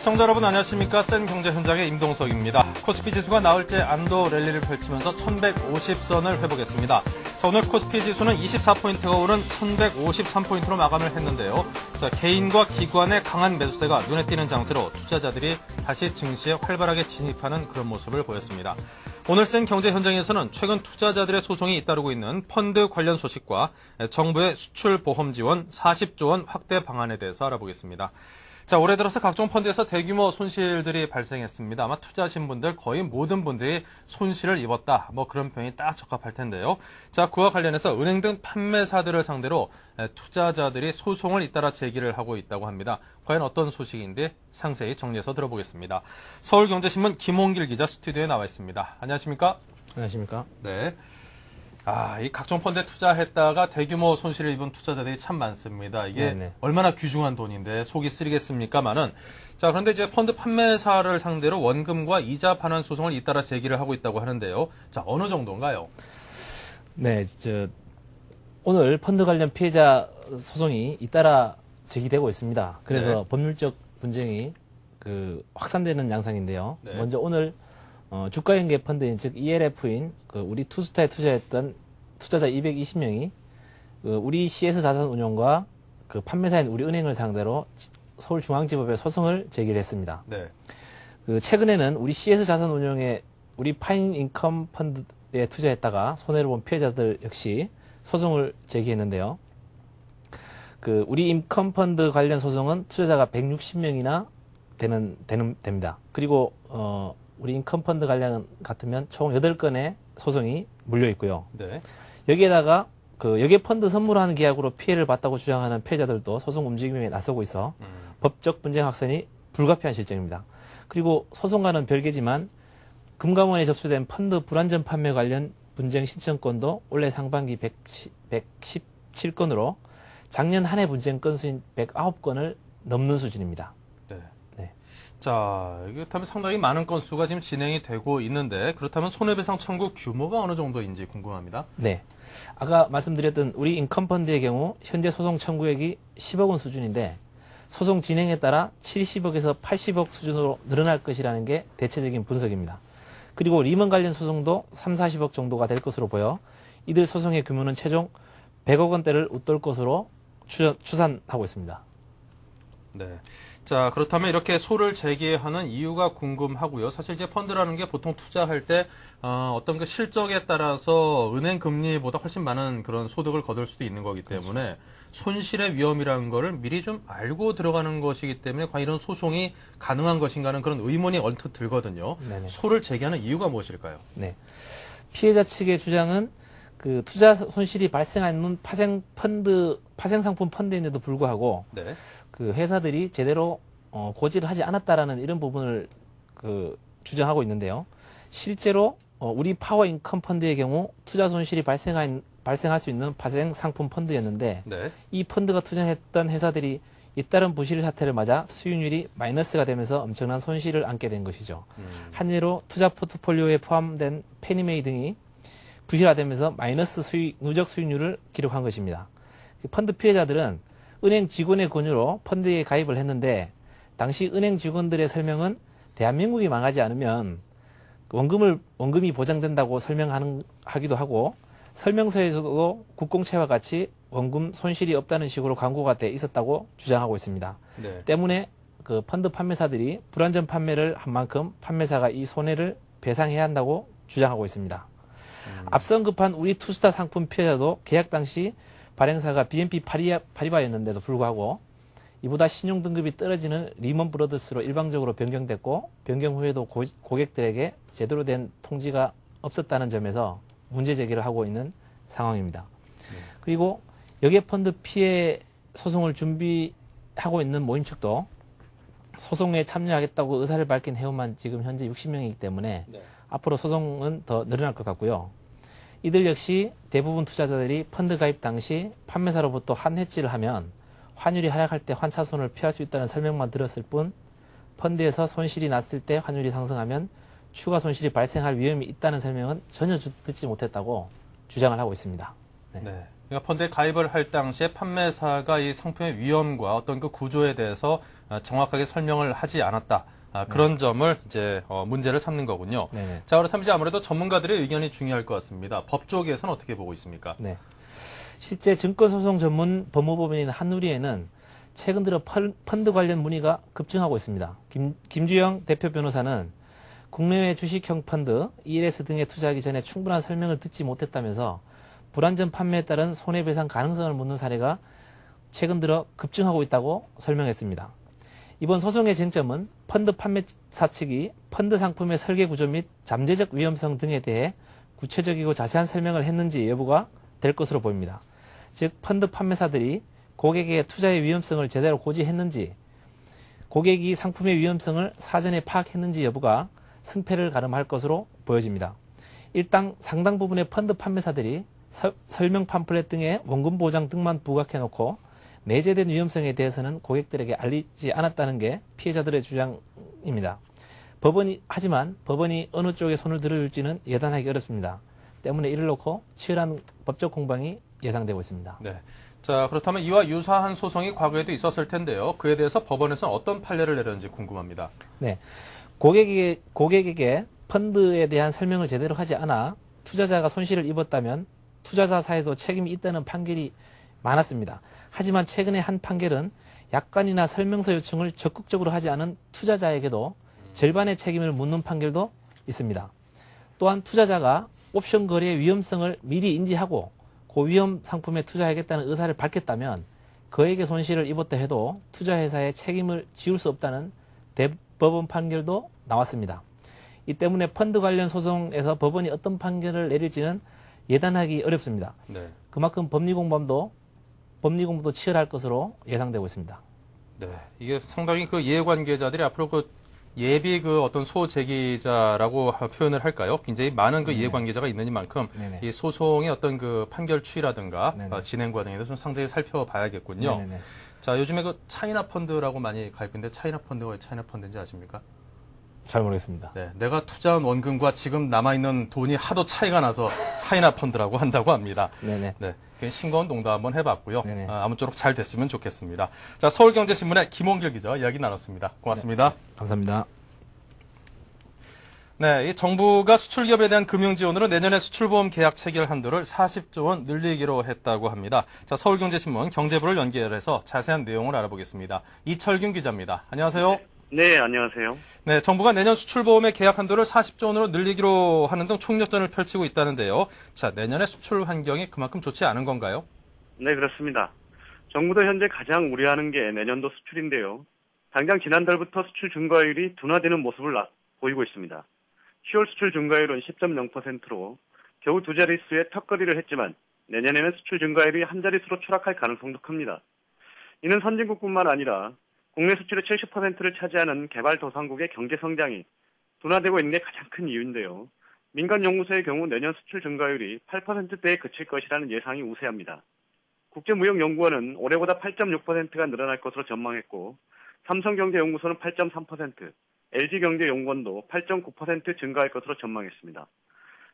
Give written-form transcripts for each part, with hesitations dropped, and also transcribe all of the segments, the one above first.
시청자 여러분 안녕하십니까. 센 경제 현장의 임동석입니다. 코스피 지수가 나흘째 안도 랠리를 펼치면서 1150선을 회복했습니다. 자, 오늘 코스피 지수는 24포인트가 오른 1153포인트로 마감을 했는데요. 자, 개인과 기관의 강한 매수세가 눈에 띄는 장세로 투자자들이 다시 증시에 활발하게 진입하는 그런 모습을 보였습니다. 오늘 센 경제 현장에서는 최근 투자자들의 소송이 잇따르고 있는 펀드 관련 소식과 정부의 수출 보험 지원 40조 원 확대 방안에 대해서 알아보겠습니다. 자, 올해 들어서 각종 펀드에서 대규모 손실들이 발생했습니다. 아마 투자하신 분들 거의 모든 분들이 손실을 입었다. 그런 표현이 딱 적합할 텐데요. 자, 그와 관련해서 은행 등 판매사들을 상대로 투자자들이 소송을 잇따라 제기를 하고 있다고 합니다. 과연 어떤 소식인지 상세히 정리해서 들어보겠습니다. 서울경제신문 김홍길 기자 스튜디오에 나와 있습니다. 안녕하십니까? 안녕하십니까? 네. 이 각종 펀드에 투자했다가 대규모 손실을 입은 투자자들이 참 많습니다. 이게 네네. 얼마나 귀중한 돈인데 속이 쓰리겠습니까만은. 자, 그런데 이제 펀드 판매사를 상대로 원금과 이자 반환 소송을 잇따라 제기를 하고 있다고 하는데요. 자, 어느 정도인가요? 네, 오늘 펀드 관련 피해자 소송이 잇따라 제기되고 있습니다. 그래서 네. 법률적 분쟁이 확산되는 양상인데요. 네. 먼저 오늘 주가연계 펀드인 즉 ELF인 우리 투스타에 투자했던 투자자 220명이 우리 CS 자산운용과 판매사인 우리은행을 상대로 서울중앙지법에 소송을 제기를 했습니다. 네. 최근에는 우리 CS 자산운용의 우리 파인인컴 펀드에 투자했다가 손해를 본 피해자들 역시 소송을 제기했는데요. 우리 인컴 펀드 관련 소송은 투자자가 160명이나 됩니다. 그리고 우리 인컴 펀드 관련 같으면 총 8건의 소송이 물려 있고요. 네. 여기에다가 여기에 펀드 선물하는 계약으로 피해를 봤다고 주장하는 피해자들도 소송 움직임에 나서고 있어 법적 분쟁 확산이 불가피한 실정입니다. 그리고 소송과는 별개지만 금감원에 접수된 펀드 불안전 판매 관련 분쟁 신청건도 올해 상반기 117건으로 작년 한 해 분쟁 건수인 109건을 넘는 수준입니다. 네. 네. 자, 그렇다면 상당히 많은 건수가 지금 진행이 되고 있는데 그렇다면 손해배상 청구 규모가 어느 정도인지 궁금합니다. 네. 아까 말씀드렸던 우리 인컴펀드의 경우 현재 소송 청구액이 10억 원 수준인데 소송 진행에 따라 70억에서 80억 수준으로 늘어날 것이라는 게 대체적인 분석입니다. 그리고 리먼 관련 소송도 3, 40억 정도가 될 것으로 보여 이들 소송의 규모는 최종 100억 원대를 웃돌 것으로 추산하고 있습니다. 네. 자, 그렇다면 이렇게 소를 제기하는 이유가 궁금하고요. 사실 이제 펀드라는 게 보통 투자할 때 어떤 실적에 따라서 은행 금리보다 훨씬 많은 그런 소득을 거둘 수도 있는 거기 때문에 그렇죠. 손실의 위험이라는 거를 미리 좀 알고 들어가는 것이기 때문에 과연 이런 소송이 가능한 것인가는 그런 의문이 언뜻 들거든요. 네네. 소를 제기하는 이유가 무엇일까요? 네. 피해자 측의 주장은 투자 손실이 발생하는 파생상품 펀드인데도 불구하고 네. 회사들이 제대로 고지를 하지 않았다라는 이런 부분을 주장하고 있는데요. 실제로 우리 파워인컴 펀드의 경우 투자 손실이 발생할 수 있는 파생상품 펀드였는데 네. 이 펀드가 투자했던 회사들이 잇따른 부실 사태를 맞아 수익률이 마이너스가 되면서 엄청난 손실을 안게 된 것이죠. 한 예로 투자 포트폴리오에 포함된 페니메이 등이 부실화되면서 마이너스 누적 수익률을 기록한 것입니다. 펀드 피해자들은 은행 직원의 권유로 펀드에 가입을 했는데 당시 은행 직원들의 설명은 대한민국이 망하지 않으면 원금이 보장된다고 설명하기도 하고 설명서에서도 국공채와 같이 원금 손실이 없다는 식으로 광고가 돼 있었다고 주장하고 있습니다. 네. 때문에 펀드 판매사들이 불안전 판매를 한 만큼 판매사가 이 손해를 배상해야 한다고 주장하고 있습니다. 앞서 언급한 우리 투스타 상품 피해자도 계약 당시 발행사가 BNP 파리바였는데도 불구하고 이보다 신용 등급이 떨어지는 리먼 브러더스로 일방적으로 변경됐고 변경 후에도 고객들에게 제대로 된 통지가 없었다는 점에서 문제 제기를 하고 있는 상황입니다. 그리고 여기에 펀드 피해 소송을 준비하고 있는 모임 측도 소송에 참여하겠다고 의사를 밝힌 회원만 지금 현재 60명이기 때문에 네. 앞으로 소송은 더 늘어날 것 같고요. 이들 역시 대부분 투자자들이 펀드 가입 당시 판매사로부터 환해지를 하면 환율이 하락할 때 환차손을 피할 수 있다는 설명만 들었을 뿐 펀드에서 손실이 났을 때 환율이 상승하면 추가 손실이 발생할 위험이 있다는 설명은 전혀 듣지 못했다고 주장을 하고 있습니다. 네. 네. 그러니까 펀드에 가입을 할 당시에 판매사가 이 상품의 위험과 어떤 그 구조에 대해서 정확하게 설명을 하지 않았다. 그런 점을 이제 문제를 삼는 거군요. 네네. 자, 그렇다면 이제 아무래도 전문가들의 의견이 중요할 것 같습니다. 법 쪽에서는 어떻게 보고 있습니까? 네. 실제 증권소송 전문 법무법인인 한누리에는 최근 들어 펀드 관련 문의가 급증하고 있습니다. 김주영 대표 변호사는 국내외 주식형 펀드, ELS 등에 투자하기 전에 충분한 설명을 듣지 못했다면서 불안전 판매에 따른 손해배상 가능성을 묻는 사례가 최근 들어 급증하고 있다고 설명했습니다. 이번 소송의 쟁점은 펀드 판매사 측이 펀드 상품의 설계 구조 및 잠재적 위험성 등에 대해 구체적이고 자세한 설명을 했는지 여부가 될 것으로 보입니다. 즉 펀드 판매사들이 고객에게 투자의 위험성을 제대로 고지했는지, 고객이 상품의 위험성을 사전에 파악했는지 여부가 승패를 가름할 것으로 보여집니다. 일단 상당 부분의 펀드 판매사들이 설명 팜플렛 등의 원금 보장 등만 부각해놓고 내재된 위험성에 대해서는 고객들에게 알리지 않았다는 게 피해자들의 주장입니다. 하지만 법원이 어느 쪽에 손을 들어줄지는 예단하기 어렵습니다. 때문에 이를 놓고 치열한 법적 공방이 예상되고 있습니다. 네. 자, 그렇다면 이와 유사한 소송이 과거에도 있었을 텐데요. 그에 대해서 법원에서는 어떤 판례를 내렸는지 궁금합니다. 네. 고객에게 펀드에 대한 설명을 제대로 하지 않아 투자자가 손실을 입었다면 투자자 사에도 책임이 있다는 판결이 많았습니다. 하지만 최근에 한 판결은 약관이나 설명서 요청을 적극적으로 하지 않은 투자자에게도 절반의 책임을 묻는 판결도 있습니다. 또한 투자자가 옵션 거래의 위험성을 미리 인지하고 고위험 상품에 투자하겠다는 의사를 밝혔다면 그에게 손실을 입었다 해도 투자회사의 책임을 지울 수 없다는 대법원 판결도 나왔습니다. 이 때문에 펀드 관련 소송에서 법원이 어떤 판결을 내릴지는 예단하기 어렵습니다. 네. 그만큼 법리 공부도 치열할 것으로 예상되고 있습니다. 네. 이게 상당히 그 이해관계자들이 앞으로 그 예비 그 어떤 소제기자라고 표현을 할까요? 굉장히 많은 그 이해관계자가 있는 만큼 네네. 이 소송의 어떤 그 판결 추이라든가 네네. 진행 과정에도 좀 상당히 살펴봐야겠군요. 네네네. 자, 요즘에 그 차이나 펀드라고 많이 가입했는데 차이나 펀드가 왜 차이나 펀드인지 아십니까? 잘 모르겠습니다. 네, 내가 투자한 원금과 지금 남아있는 돈이 하도 차이가 나서 차이나 펀드라고 한다고 합니다. 네네. 네, 싱거운 농담 한번 해봤고요. 네네. 아무쪼록 잘 됐으면 좋겠습니다. 자, 서울경제신문의 김홍길 기자 이야기 나눴습니다. 고맙습니다. 네, 감사합니다. 네, 이 정부가 수출기업에 대한 금융 지원으로 내년에 수출보험 계약 체결 한도를 40조 원 늘리기로 했다고 합니다. 자, 서울경제신문 경제부를 연결해서 자세한 내용을 알아보겠습니다. 이철균 기자입니다. 안녕하세요. 네, 안녕하세요. 네, 정부가 내년 수출보험의 계약 한도를 40조 원으로 늘리기로 하는 등 총력전을 펼치고 있다는데요. 자, 내년에 수출 환경이 그만큼 좋지 않은 건가요? 네, 그렇습니다. 정부도 현재 가장 우려하는 게 내년도 수출인데요. 당장 지난달부터 수출 증가율이 둔화되는 모습을 보이고 있습니다. 10월 수출 증가율은 10.0%로 겨우 두 자릿수의 턱걸이를 했지만 내년에는 수출 증가율이 한 자릿수로 추락할 가능성도 큽니다. 이는 선진국뿐만 아니라 국내 수출의 70%를 차지하는 개발도상국의 경제 성장이 둔화되고 있는 게 가장 큰 이유인데요. 민간 연구소의 경우 내년 수출 증가율이 8%대에 그칠 것이라는 예상이 우세합니다. 국제무역연구원은 올해보다 8.6%가 늘어날 것으로 전망했고 삼성경제연구소는 8.3%, LG경제연구원도 8.9% 증가할 것으로 전망했습니다.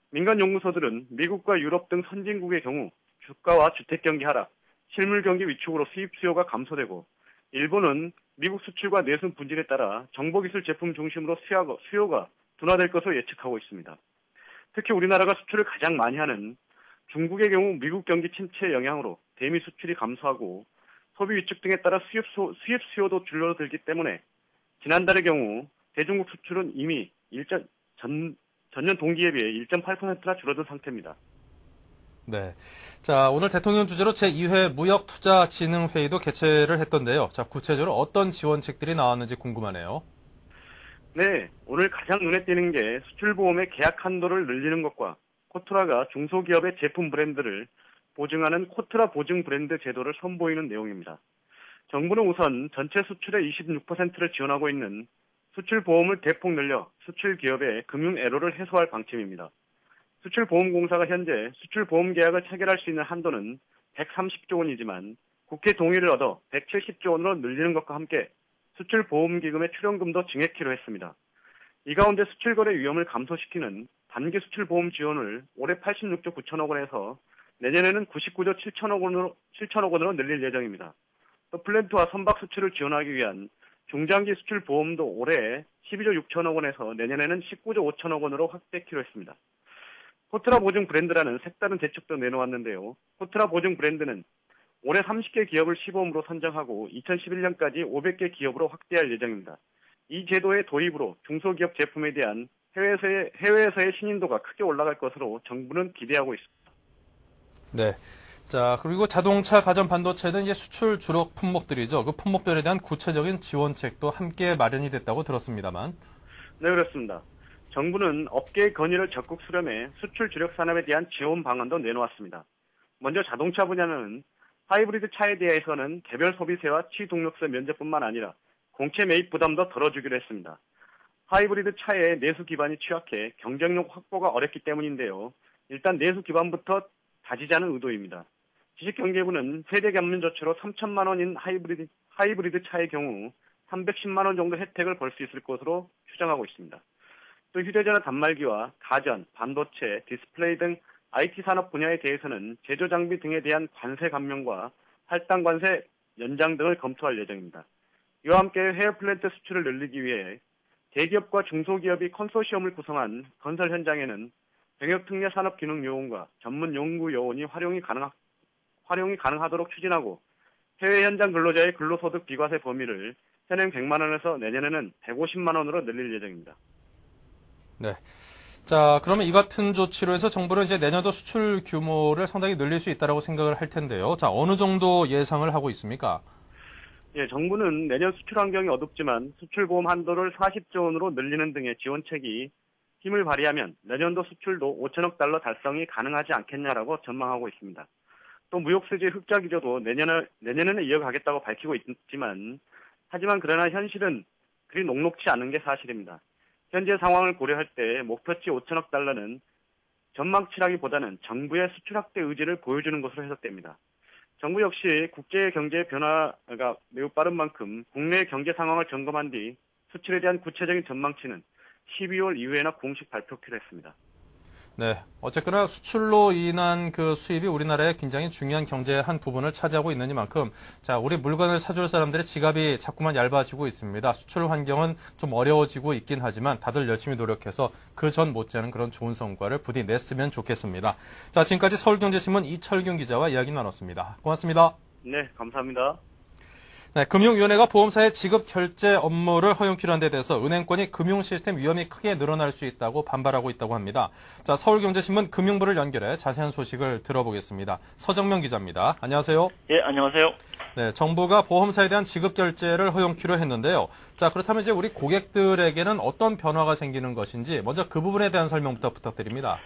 민간 연구소들은 미국과 유럽 등 선진국의 경우 주가와 주택경기 하락, 실물경기 위축으로 수입 수요가 감소되고 일본은 미국 수출과 내수 분질에 따라 정보기술 제품 중심으로 수요가 둔화될 것으로 예측하고 있습니다. 특히 우리나라가 수출을 가장 많이 하는 중국의 경우 미국 경기 침체 영향으로 대미 수출이 감소하고 소비 위축 등에 따라 수입 수요도 줄어들기 때문에 지난달의 경우 대중국 수출은 이미 전년 동기에 비해 1.8%나 줄어든 상태입니다. 네. 자, 오늘 대통령 주재로 제2회 무역투자진흥회의도 개최를 했던데요. 자, 구체적으로 어떤 지원책들이 나왔는지 궁금하네요. 네, 오늘 가장 눈에 띄는 게 수출보험의 계약 한도를 늘리는 것과 코트라가 중소기업의 제품 브랜드를 보증하는 코트라 보증 브랜드 제도를 선보이는 내용입니다. 정부는 우선 전체 수출의 26%를 지원하고 있는 수출보험을 대폭 늘려 수출기업의 금융 애로를 해소할 방침입니다. 수출보험공사가 현재 수출보험 계약을 체결할 수 있는 한도는 130조 원이지만 국회 동의를 얻어 170조 원으로 늘리는 것과 함께 수출보험기금의 출연금도 증액키로 했습니다. 이 가운데 수출거래 위험을 감소시키는 단기 수출보험 지원을 올해 86조 9천억 원에서 내년에는 99조 7천억 원으로 늘릴 예정입니다. 또 플랜트와 선박 수출을 지원하기 위한 중장기 수출 보험도 올해 12조 6천억 원에서 내년에는 19조 5천억 원으로 확대키로 했습니다. 코트라 보증 브랜드라는 색다른 대책도 내놓았는데요. 코트라 보증 브랜드는 올해 30개 기업을 시범으로 선정하고 2011년까지 500개 기업으로 확대할 예정입니다. 이 제도의 도입으로 중소기업 제품에 대한 해외에서의 신인도가 크게 올라갈 것으로 정부는 기대하고 있습니다. 네. 자, 그리고 자동차, 가전 반도체는 이제 수출 주력 품목들이죠. 그 품목별에 대한 구체적인 지원책도 함께 마련이 됐다고 들었습니다만. 네, 그렇습니다. 정부는 업계의 건의를 적극 수렴해 수출 주력 산업에 대한 지원 방안도 내놓았습니다. 먼저 자동차 분야는 하이브리드 차에 대해서는 개별 소비세와 취등록세 면제뿐만 아니라 공채 매입 부담도 덜어주기로 했습니다. 하이브리드 차의 내수 기반이 취약해 경쟁력 확보가 어렵기 때문인데요. 일단 내수 기반부터 다지자는 의도입니다. 지식경제부는 세대 감면 조치로 3천만 원인 하이브리드 차의 경우 310만 원 정도 혜택을 벌 수 있을 것으로 추정하고 있습니다. 또 휴대전화 단말기와 가전, 반도체, 디스플레이 등 IT 산업 분야에 대해서는 제조 장비 등에 대한 관세 감면과 할당 관세 연장 등을 검토할 예정입니다. 이와 함께 해외 플랜트 수출을 늘리기 위해 대기업과 중소기업이 컨소시엄을 구성한 건설 현장에는 병역특례 산업기능요원과 전문 연구요원이 활용이 가능하도록 추진하고 해외 현장 근로자의 근로소득 비과세 범위를 현행 100만 원에서 내년에는 150만 원으로 늘릴 예정입니다. 네. 자, 그러면 이 같은 조치로 해서 정부는 이제 내년도 수출 규모를 상당히 늘릴 수 있다라고 생각을 할 텐데요. 자, 어느 정도 예상을 하고 있습니까? 예, 정부는 내년 수출 환경이 어둡지만 수출보험 한도를 40조 원으로 늘리는 등의 지원책이 힘을 발휘하면 내년도 수출도 5천억 달러 달성이 가능하지 않겠냐라고 전망하고 있습니다. 또 무역수지 흑자 기조도 내년에는 이어가겠다고 밝히고 하지만 그러나 현실은 그리 녹록지 않은 게 사실입니다. 현재 상황을 고려할 때 목표치 5천억 달러는 전망치라기보다는 정부의 수출 확대 의지를 보여주는 것으로 해석됩니다. 정부 역시 국제 경제 변화가 매우 빠른 만큼 국내 경제 상황을 점검한 뒤 수출에 대한 구체적인 전망치는 12월 이후에나 공식 발표키로 했습니다. 네. 어쨌거나 수출로 인한 그 수입이 우리나라의 굉장히 중요한 경제의 한 부분을 차지하고 있느니만큼 자, 우리 물건을 사줄 사람들의 지갑이 자꾸만 얇아지고 있습니다. 수출 환경은 좀 어려워지고 있긴 하지만 다들 열심히 노력해서 그 전 못지않은 그런 좋은 성과를 부디 냈으면 좋겠습니다. 자, 지금까지 서울경제신문 이철균 기자와 이야기 나눴습니다. 고맙습니다. 네, 감사합니다. 네, 금융위원회가 보험사의 지급 결제 업무를 허용키로 한 데 대해서 은행권이 금융 시스템 위험이 크게 늘어날 수 있다고 반발하고 있다고 합니다. 자, 서울경제신문 금융부를 연결해 자세한 소식을 들어보겠습니다. 서정명 기자입니다. 안녕하세요. 예, 안녕하세요. 네, 정부가 보험사에 대한 지급 결제를 허용키로 했는데요. 자, 그렇다면 이제 우리 고객들에게는 어떤 변화가 생기는 것인지 먼저 그 부분에 대한 설명부터 부탁드립니다.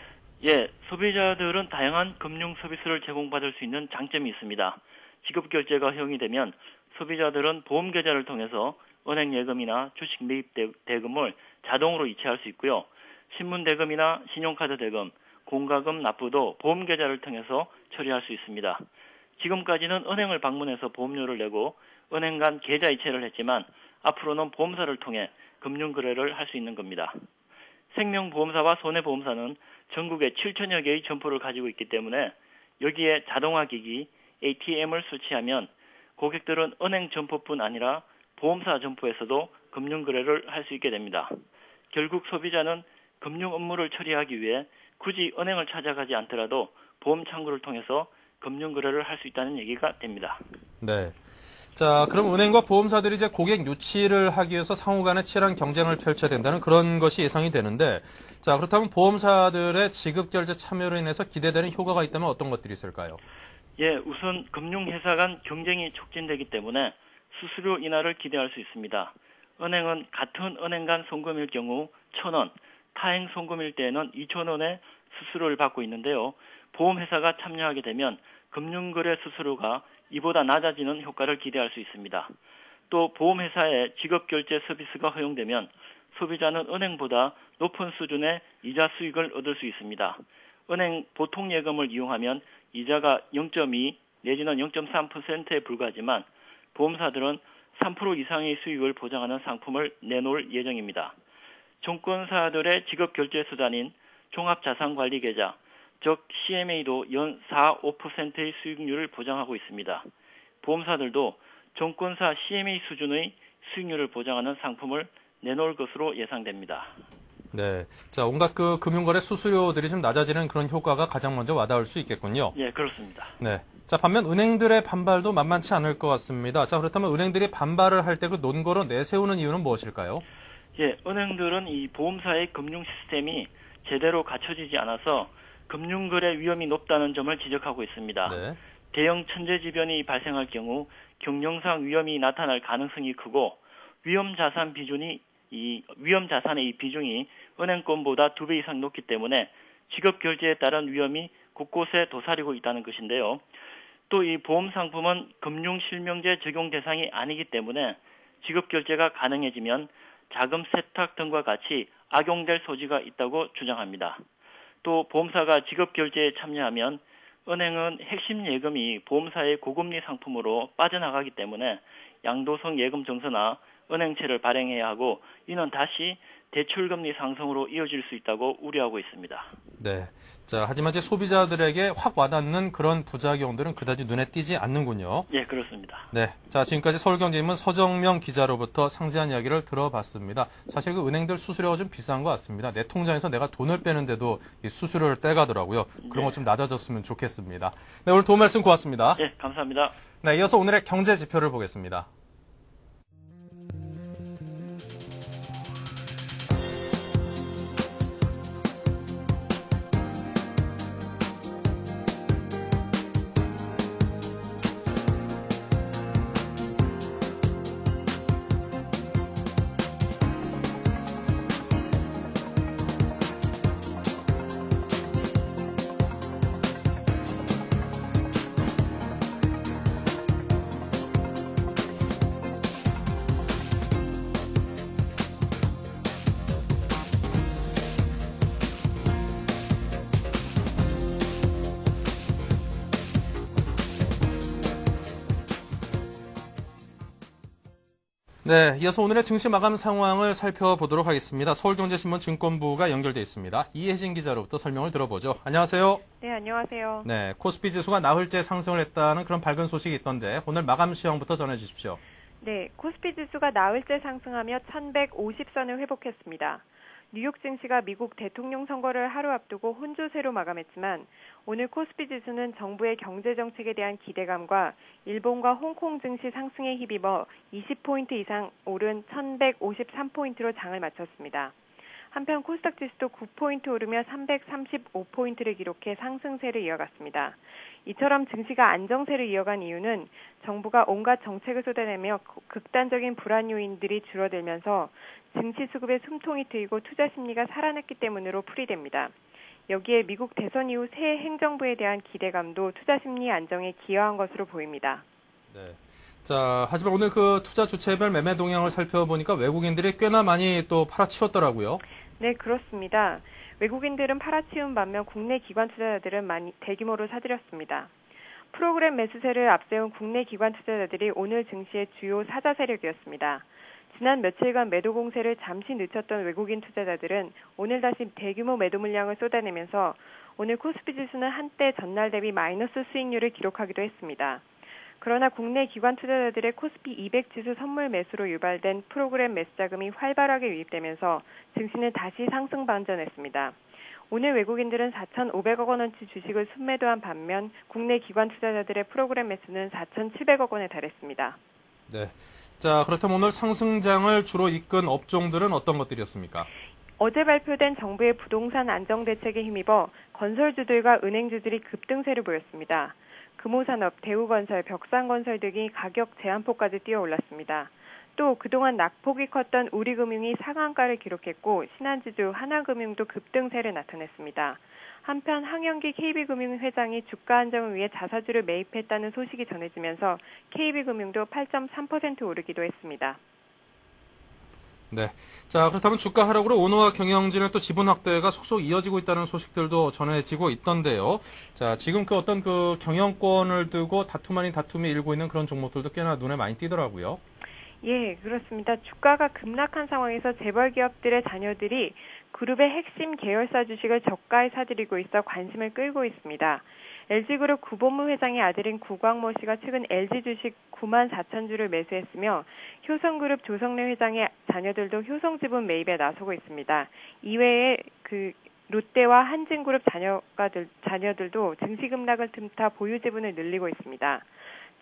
예, 소비자들은 다양한 금융 서비스를 제공받을 수 있는 장점이 있습니다. 지급 결제가 허용이 되면 소비자들은 보험 계좌를 통해서 은행 예금이나 주식 매입 대금을 자동으로 이체할 수 있고요. 신문 대금이나 신용카드 대금, 공과금 납부도 보험 계좌를 통해서 처리할 수 있습니다. 지금까지는 은행을 방문해서 보험료를 내고 은행 간 계좌 이체를 했지만 앞으로는 보험사를 통해 금융 거래를 할 수 있는 겁니다. 생명보험사와 손해보험사는 전국에 7천여 개의 점포를 가지고 있기 때문에 여기에 자동화기기, ATM을 설치하면 고객들은 은행 점포뿐 아니라 보험사 점포에서도 금융 거래를 할 수 있게 됩니다. 결국 소비자는 금융 업무를 처리하기 위해 굳이 은행을 찾아가지 않더라도 보험 창구를 통해서 금융 거래를 할 수 있다는 얘기가 됩니다. 네. 자, 그럼 은행과 보험사들이 이제 고객 유치를 하기 위해서 상호 간에 치열한 경쟁을 펼쳐야 된다는 그런 것이 예상이 되는데, 자, 그렇다면 보험사들의 지급 결제 참여로 인해서 기대되는 효과가 있다면 어떤 것들이 있을까요? 예, 우선 금융회사 간 경쟁이 촉진되기 때문에 수수료 인하를 기대할 수 있습니다. 은행은 같은 은행 간 송금일 경우 1,000원, 타행 송금일 때에는 2,000원의 수수료를 받고 있는데요. 보험회사가 참여하게 되면 금융거래 수수료가 이보다 낮아지는 효과를 기대할 수 있습니다. 또 보험회사의 지급결제 서비스가 허용되면 소비자는 은행보다 높은 수준의 이자 수익을 얻을 수 있습니다. 은행 보통 예금을 이용하면 이자가 0.2 내지는 0.3%에 불과하지만 보험사들은 3% 이상의 수익을 보장하는 상품을 내놓을 예정입니다. 증권사들의 지급결제 수단인 종합자산관리계좌, 즉 CMA도 연 4, 5%의 수익률을 보장하고 있습니다. 보험사들도 정권사 CMA 수준의 수익률을 보장하는 상품을 내놓을 것으로 예상됩니다. 네. 자, 온갖 그 금융거래 수수료들이 좀 낮아지는 그런 효과가 가장 먼저 와닿을 수 있겠군요. 예, 그렇습니다. 네. 자, 반면 은행들의 반발도 만만치 않을 것 같습니다. 자, 그렇다면 은행들이 반발을 할 때 그 논거로 내세우는 이유는 무엇일까요? 예, 은행들은 이 보험사의 금융 시스템이 제대로 갖춰지지 않아서 금융거래 위험이 높다는 점을 지적하고 있습니다. 네. 대형 천재지변이 발생할 경우 경영상 위험이 나타날 가능성이 크고 위험자산의 이 비중이 은행권보다 2배 이상 높기 때문에 지급 결제에 따른 위험이 곳곳에 도사리고 있다는 것인데요. 또 이 보험 상품은 금융실명제 적용 대상이 아니기 때문에 지급 결제가 가능해지면 자금 세탁 등과 같이 악용될 소지가 있다고 주장합니다. 또 보험사가 지급 결제에 참여하면 은행은 핵심 예금이 보험사의 고금리 상품으로 빠져나가기 때문에 양도성 예금 정서나 은행채를 발행해야 하고 이는 다시 대출금리 상승으로 이어질 수 있다고 우려하고 있습니다. 네. 자, 하지만 이제 소비자들에게 확 와닿는 그런 부작용들은 그다지 눈에 띄지 않는군요. 예, 그렇습니다. 네. 자, 지금까지 서울경제인문 서정명 기자로부터 상세한 이야기를 들어봤습니다. 사실 그 은행들 수수료가 좀 비싼 것 같습니다. 내 통장에서 내가 돈을 빼는데도 이 수수료를 떼가더라고요. 그런 것 좀 낮아졌으면 좋겠습니다. 네, 오늘 도움 말씀 고맙습니다. 예, 감사합니다. 네, 이어서 오늘의 경제 지표를 보겠습니다. 네, 이어서 오늘의 증시 마감 상황을 살펴보도록 하겠습니다. 서울경제신문 증권부가 연결돼 있습니다. 이혜진 기자로부터 설명을 들어보죠. 안녕하세요. 네, 안녕하세요. 네, 코스피 지수가 나흘째 상승을 했다는 그런 밝은 소식이 있던데 오늘 마감 시황부터 전해주십시오. 네, 코스피 지수가 나흘째 상승하며 1150선을 회복했습니다. 뉴욕 증시가 미국 대통령 선거를 하루 앞두고 혼조세로 마감했지만 오늘 코스피 지수는 정부의 경제 정책에 대한 기대감과 일본과 홍콩 증시 상승에 힘입어 20포인트 이상 오른 1153포인트로 장을 마쳤습니다. 한편 코스닥 지수도 9포인트 오르며 335포인트를 기록해 상승세를 이어갔습니다. 이처럼 증시가 안정세를 이어간 이유는 정부가 온갖 정책을 쏟아내며 극단적인 불안 요인들이 줄어들면서 증시 수급에 숨통이 트이고 투자 심리가 살아났기 때문으로 풀이됩니다. 여기에 미국 대선 이후 새 행정부에 대한 기대감도 투자 심리 안정에 기여한 것으로 보입니다. 네. 자, 하지만 오늘 그 투자 주체별 매매 동향을 살펴보니까 외국인들이 꽤나 많이 또 팔아치웠더라고요. 네, 그렇습니다. 외국인들은 팔아치운 반면 국내 기관 투자자들은 많이 대규모로 사들였습니다. 프로그램 매수세를 앞세운 국내 기관 투자자들이 오늘 증시의 주요 사자 세력이었습니다. 지난 며칠간 매도 공세를 잠시 늦췄던 외국인 투자자들은 오늘 다시 대규모 매도 물량을 쏟아내면서 오늘 코스피 지수는 한때 전날 대비 마이너스 수익률을 기록하기도 했습니다. 그러나 국내 기관 투자자들의 코스피 200 지수 선물 매수로 유발된 프로그램 매수 자금이 활발하게 유입되면서 증시는 다시 상승 반전했습니다. 오늘 외국인들은 4,500억 원어치 주식을 순매도한 반면 국내 기관 투자자들의 프로그램 매수는 4,700억 원에 달했습니다. 네. 자, 그렇다면 오늘 상승장을 주로 이끈 업종들은 어떤 것들이었습니까? 어제 발표된 정부의 부동산 안정 대책에 힘입어 건설주들과 은행주들이 급등세를 보였습니다. 금호산업, 대우건설, 벽산건설 등이 가격 제한폭까지 뛰어올랐습니다. 또 그동안 낙폭이 컸던 우리금융이 상한가를 기록했고 신한지주, 하나금융도 급등세를 나타냈습니다. 한편 황영기 KB금융 회장이 주가 안정을 위해 자사주를 매입했다는 소식이 전해지면서 KB금융도 8.3% 오르기도 했습니다. 네. 자, 그렇다면 주가 하락으로 오너와 경영진의 또 지분 확대가 속속 이어지고 있다는 소식들도 전해지고 있던데요. 자, 지금 그 어떤 그 경영권을 두고 다툼 아닌 다툼이 일고 있는 그런 종목들도 꽤나 눈에 많이 띄더라고요. 예, 그렇습니다. 주가가 급락한 상황에서 재벌 기업들의 자녀들이 그룹의 핵심 계열사 주식을 저가에 사들이고 있어 관심을 끌고 있습니다. LG그룹 구본무 회장의 아들인 구광모 씨가 최근 LG 주식 9만 4천 주를 매수했으며 효성그룹 조성래 회장의 자녀들도 효성지분 매입에 나서고 있습니다. 이외에 롯데와 한진그룹 자녀들도 증시 급락을 틈타 보유 지분을 늘리고 있습니다.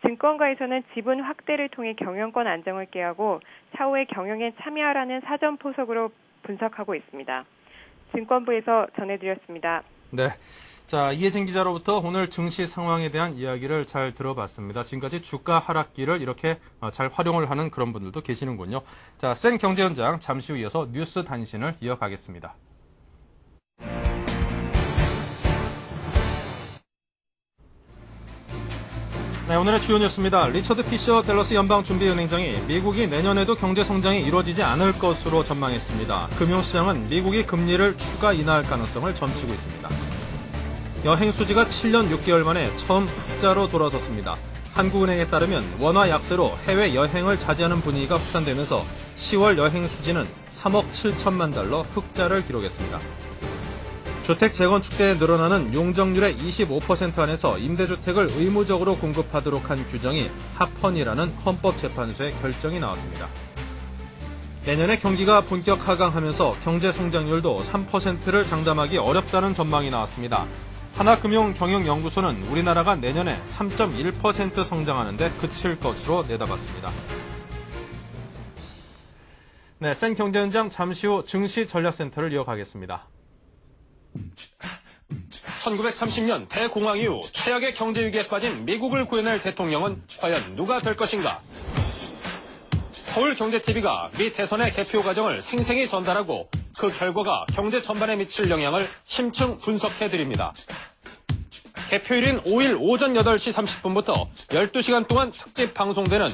증권가에서는 지분 확대를 통해 경영권 안정을 꾀하고 차후에 경영에 참여하라는 사전 포석으로 분석하고 있습니다. 증권부에서 전해드렸습니다. 네. 자, 이혜진 기자로부터 오늘 증시 상황에 대한 이야기를 잘 들어봤습니다. 지금까지 주가 하락기를 이렇게 잘 활용을 하는 그런 분들도 계시는군요. 자, 센 경제 현장 잠시 후 이어서 뉴스 단신을 이어가겠습니다. 네, 오늘의 주요 뉴스입니다. 리처드 피셔 댈러스 연방준비은행장이 미국이 내년에도 경제 성장이 이루어지지 않을 것으로 전망했습니다. 금융시장은 미국이 금리를 추가 인하할 가능성을 점치고 있습니다. 여행 수지가 7년 6개월 만에 처음 흑자로 돌아섰습니다. 한국은행에 따르면 원화 약세로 해외 여행을 자제하는 분위기가 확산되면서 10월 여행 수지는 3억 7천만 달러 흑자를 기록했습니다. 주택 재건축 때 늘어나는 용적률의 25% 안에서 임대주택을 의무적으로 공급하도록 한 규정이 합헌이라는 헌법재판소의 결정이 나왔습니다. 내년에 경기가 본격 하강하면서 경제 성장률도 3%를 장담하기 어렵다는 전망이 나왔습니다. 하나금융경영연구소는 우리나라가 내년에 3.1% 성장하는 데 그칠 것으로 내다봤습니다. 네, 센 경제 현장 잠시 후 증시 전략센터를 이어가겠습니다. 1930년 대공황 이후 최악의 경제 위기에 빠진 미국을 구해낼 대통령은 과연 누가 될 것인가? 서울경제TV가 미 대선의 개표 과정을 생생히 전달하고 그 결과가 경제 전반에 미칠 영향을 심층 분석해드립니다. 개표일인 5일 오전 8시 30분부터 12시간 동안 특집 방송되는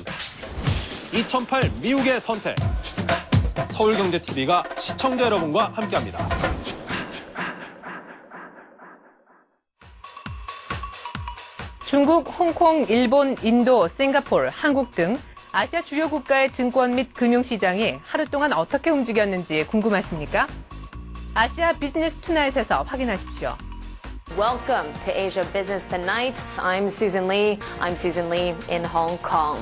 2008 미국의 선택. 서울경제TV가 시청자 여러분과 함께합니다. 중국, 홍콩, 일본, 인도, 싱가포르, 한국 등 아시아 주요 국가의 증권 및 금융시장이 하루 동안 어떻게 움직였는지 궁금하십니까? 아시아 비즈니스 투나잇에서 확인하십시오. Welcome to Asia Business Tonight. I'm Susan Lee. I'm Susan Lee in Hong Kong.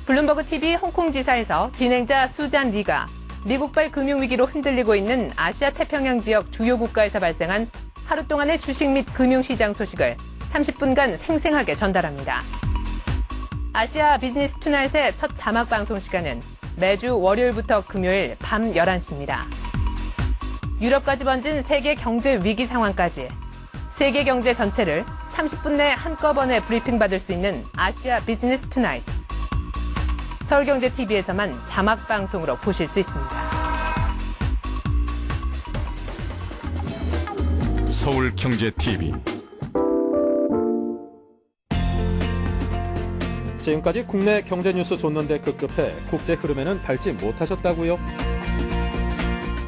블룸버그 TV 홍콩 지사에서 진행자 수잔 리가 미국발 금융위기로 흔들리고 있는 아시아 태평양 지역 주요 국가에서 발생한 하루 동안의 주식 및 금융시장 소식을 30분간 생생하게 전달합니다. 아시아 비즈니스 투나잇의 첫 자막 방송 시간은 매주 월요일부터 금요일 밤 11시입니다. 유럽까지 번진 세계 경제 위기 상황까지 세계 경제 전체를 30분 내 한꺼번에 브리핑 받을 수 있는 아시아 비즈니스 투나잇. 서울경제TV에서만 자막 방송으로 보실 수 있습니다. 서울경제TV. 지금까지 국내 경제 뉴스 줬는데 급급해 국제 흐름에는 밟지 못하셨다고요?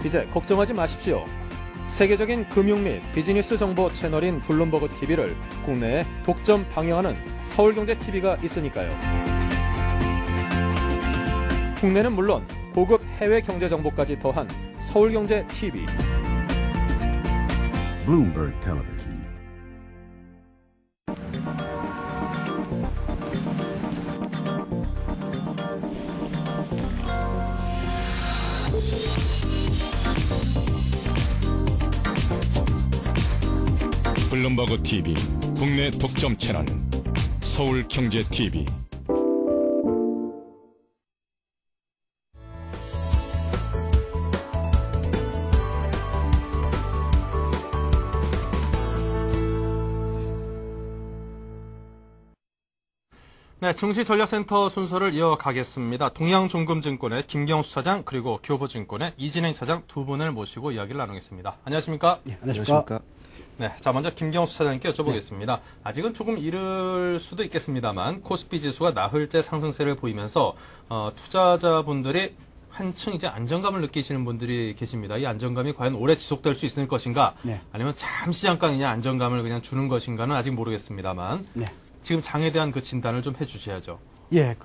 이제 걱정하지 마십시오. 세계적인 금융 및 비즈니스 정보 채널인 블룸버그 TV를 국내에 독점 방영하는 서울경제TV가 있으니까요. 국내는 물론 고급 해외 경제 정보까지 더한 서울경제TV. Bloomberg Television. 블룸버그 TV 국내 독점 채널 서울경제TV. 네, 증시전략센터 순서를 이어가겠습니다. 동양종금증권의 김경수 차장 그리고 교보증권의 이진행 차장 두 분을 모시고 이야기를 나누겠습니다. 안녕하십니까? 네, 안녕하십니까? 네, 자 먼저 김경수 차장님께 여쭤보겠습니다. 네. 아직은 조금 이를 수도 있겠습니다만 코스피 지수가 나흘째 상승세를 보이면서 투자자분들이 한층 이제 안정감을 느끼시는 분들이 계십니다. 이 안정감이 과연 오래 지속될 수 있을 것인가? 네. 아니면 잠시 잠깐 그냥 안정감을 그냥 주는 것인가는 아직 모르겠습니다만. 네. 지금 장에 대한 그 진단을 좀 해주셔야죠. 예,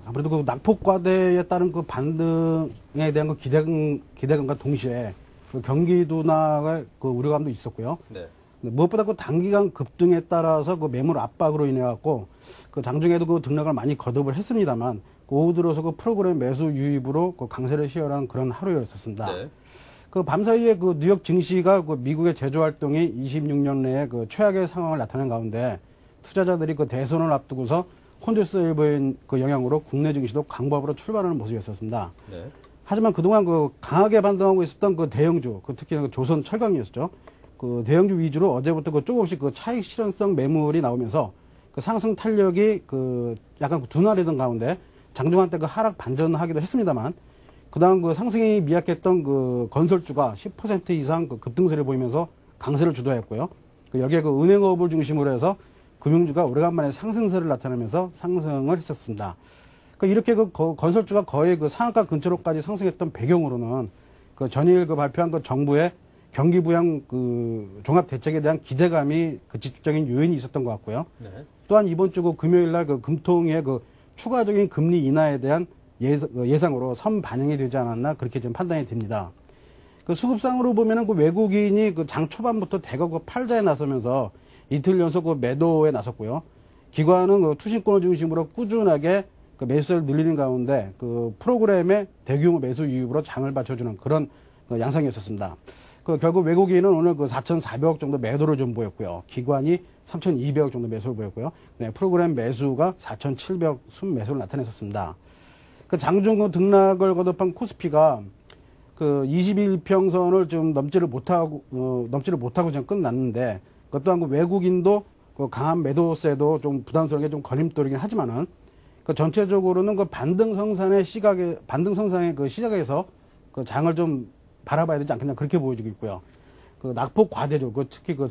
아무래도 그 낙폭과대에 따른 그 반등에 대한 그 기대감과 동시에 그 경기 둔화가 그 우려감도 있었고요. 네. 무엇보다 그 단기간 급등에 따라서 그 매물 압박으로 인해 갖고 그 장중에도 그 등락을 많이 거듭을 했습니다만 그 오후 들어서 그 프로그램 매수 유입으로 그 강세를 시열한 그런 하루였었습니다. 네. 그 밤사이에 그 뉴욕 증시가 그 미국의 제조 활동이 26년 내에 그 최악의 상황을 나타낸 가운데 투자자들이 그 대선을 앞두고서 혼조세일보의 그 영향으로 국내 증시도 강보합으로 출발하는 모습이었었습니다. 네. 하지만 그동안 그 강하게 반등하고 있었던 그 대형주, 그 특히 그 조선 철강이었죠. 그 대형주 위주로 어제부터 그 조금씩 그 차익 실현성 매물이 나오면서 그 상승 탄력이 그 약간 둔화되던 가운데 장중한 때 그 하락 반전하기도 했습니다만 그다음 그 상승이 미약했던 그 건설주가 10% 이상 그 급등세를 보이면서 강세를 주도했고요. 그 여기에 그 은행업을 중심으로 해서 금융주가 오래간만에 상승세를 나타내면서 상승을 했었습니다. 그 이렇게 그 건설주가 거의 그 상한가 근처로까지 상승했던 배경으로는 그 전일 그 발표한 그 정부의 경기 부양 그 종합 대책에 대한 기대감이 그 직접적인 요인이 있었던 것 같고요. 네. 또한 이번 주 그 금요일 날 그 금통위의 그 추가적인 금리 인하에 대한 예상으로 선반영이 되지 않았나 그렇게 좀 판단이 됩니다. 그 수급상으로 보면은 그 외국인이 그 장 초반부터 대거 그 팔자에 나서면서 이틀 연속 그 매도에 나섰고요. 기관은 그 투신권을 중심으로 꾸준하게 그 매수세를 늘리는 가운데 그 프로그램의 대규모 매수 유입으로 장을 받쳐주는 그런 그 양상이었었습니다. 그 결국 외국인은 오늘 그 4,400억 정도 매도를 좀 보였고요. 기관이 3,200억 정도 매수를 보였고요. 네, 프로그램 매수가 4,700억 순매수를 나타냈었습니다. 그 장중 그 등락을 거듭한 코스피가 그 21평선을 좀 넘지를 못하고 좀 끝났는데 그 또한 그 외국인도 그 강한 매도세도 좀 부담스럽게 좀 걸림돌이긴 하지만은 그 전체적으로는 그 반등 성상의 그 시작에서 그 장을 좀 바라봐야 되지 않겠냐 그렇게 보여지고 있고요. 그 낙폭 과대주, 그 특히 그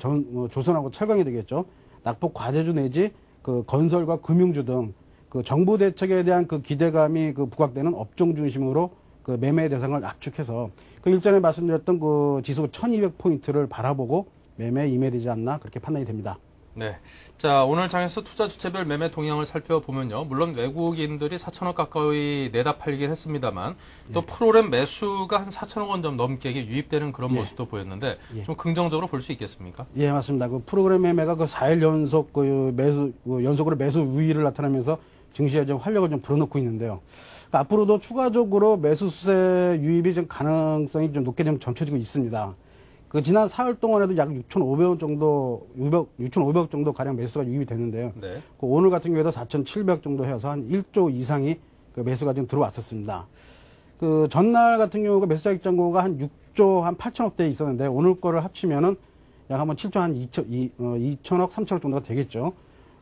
조선하고 철강이 되겠죠. 낙폭 과대주 내지 그 건설과 금융주 등 그 정부 대책에 대한 그 기대감이 그 부각되는 업종 중심으로 그 매매 대상을 압축해서 그 일전에 말씀드렸던 그 지수 1200포인트를 바라보고 매매에 임해되지 않나 그렇게 판단이 됩니다. 네. 자, 오늘 장에서 투자 주체별 매매 동향을 살펴보면요. 물론 외국인들이 4천억 가까이 내다 팔리긴 했습니다만 또 프로그램 매수가 한 4천억 원 좀 넘게 유입되는 그런 모습도 보였는데 좀 긍정적으로 볼 수 있겠습니까? 예, 맞습니다. 그 프로그램 매매가 그 4일 연속 연속으로 매수 우위를 나타내면서 증시에 좀 활력을 좀 불어넣고 있는데요. 그러니까 앞으로도 추가적으로 매수 수세 유입이 좀 가능성이 좀 높게 좀 점쳐지고 있습니다. 그 지난 사흘 동안에도 약 6,500원 정도, 6,500억 정도 가량 매수가 유입이 됐는데요. 네. 그 오늘 같은 경우에도 4,700 정도 해서 한 1조 이상이 그 매수가 지금 들어왔었습니다. 그 전날 같은 경우가 매수자익 잔고가 한 6조 한 8천억대에 있었는데 오늘 거를 합치면은 약 한번 7조 한 2천억, 3천억 정도가 되겠죠.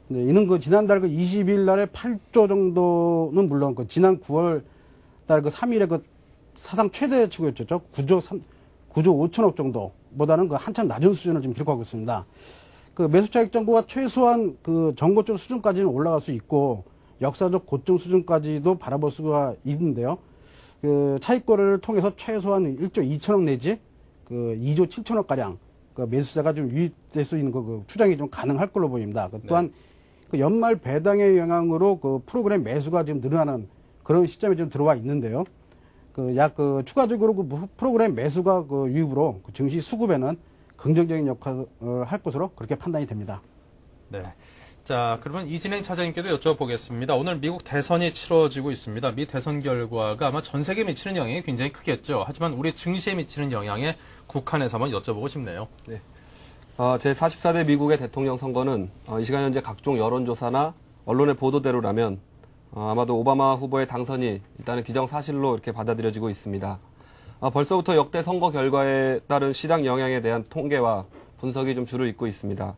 네, 이는 그 지난달 그 20일 날에 8조 정도는 물론 그 지난 9월 달 그 3일에 그 사상 최대치고였죠. 9조 5천억 정도보다는 그 한참 낮은 수준을 지금 기록하고 있습니다. 그 매수차익 정보가 최소한 그 전고점 수준까지는 올라갈 수 있고 역사적 고점 수준까지도 바라볼 수가 있는데요. 그 차익 거래를 통해서 최소한 1조 2천억 내지 그 2조 7천억 가량 그 매수자가 좀 유입될 수 있는 그 추정이 좀 가능할 걸로 보입니다. 그 또한 그 연말 배당의 영향으로 그 프로그램 매수가 지금 늘어나는 그런 시점에 좀 들어와 있는데요. 그 추가적으로 그 프로그램 매수가 그 유입으로 그 증시 수급에는 긍정적인 역할을 할 것으로 그렇게 판단이 됩니다. 네. 자, 그러면 이진행 차장님께도 여쭤보겠습니다. 오늘 미국 대선이 치러지고 있습니다. 미 대선 결과가 아마 전 세계에 미치는 영향이 굉장히 크겠죠. 하지만 우리 증시에 미치는 영향에 국한해서 한번 여쭤보고 싶네요. 네. 제44대 미국의 대통령 선거는 이 시간 현재 각종 여론조사나 언론의 보도대로라면 아마도 오바마 후보의 당선이 일단은 기정사실로 이렇게 받아들여지고 있습니다. 벌써부터 역대 선거 결과에 따른 시장 영향에 대한 통계와 분석이 좀 줄을 잇고 있습니다.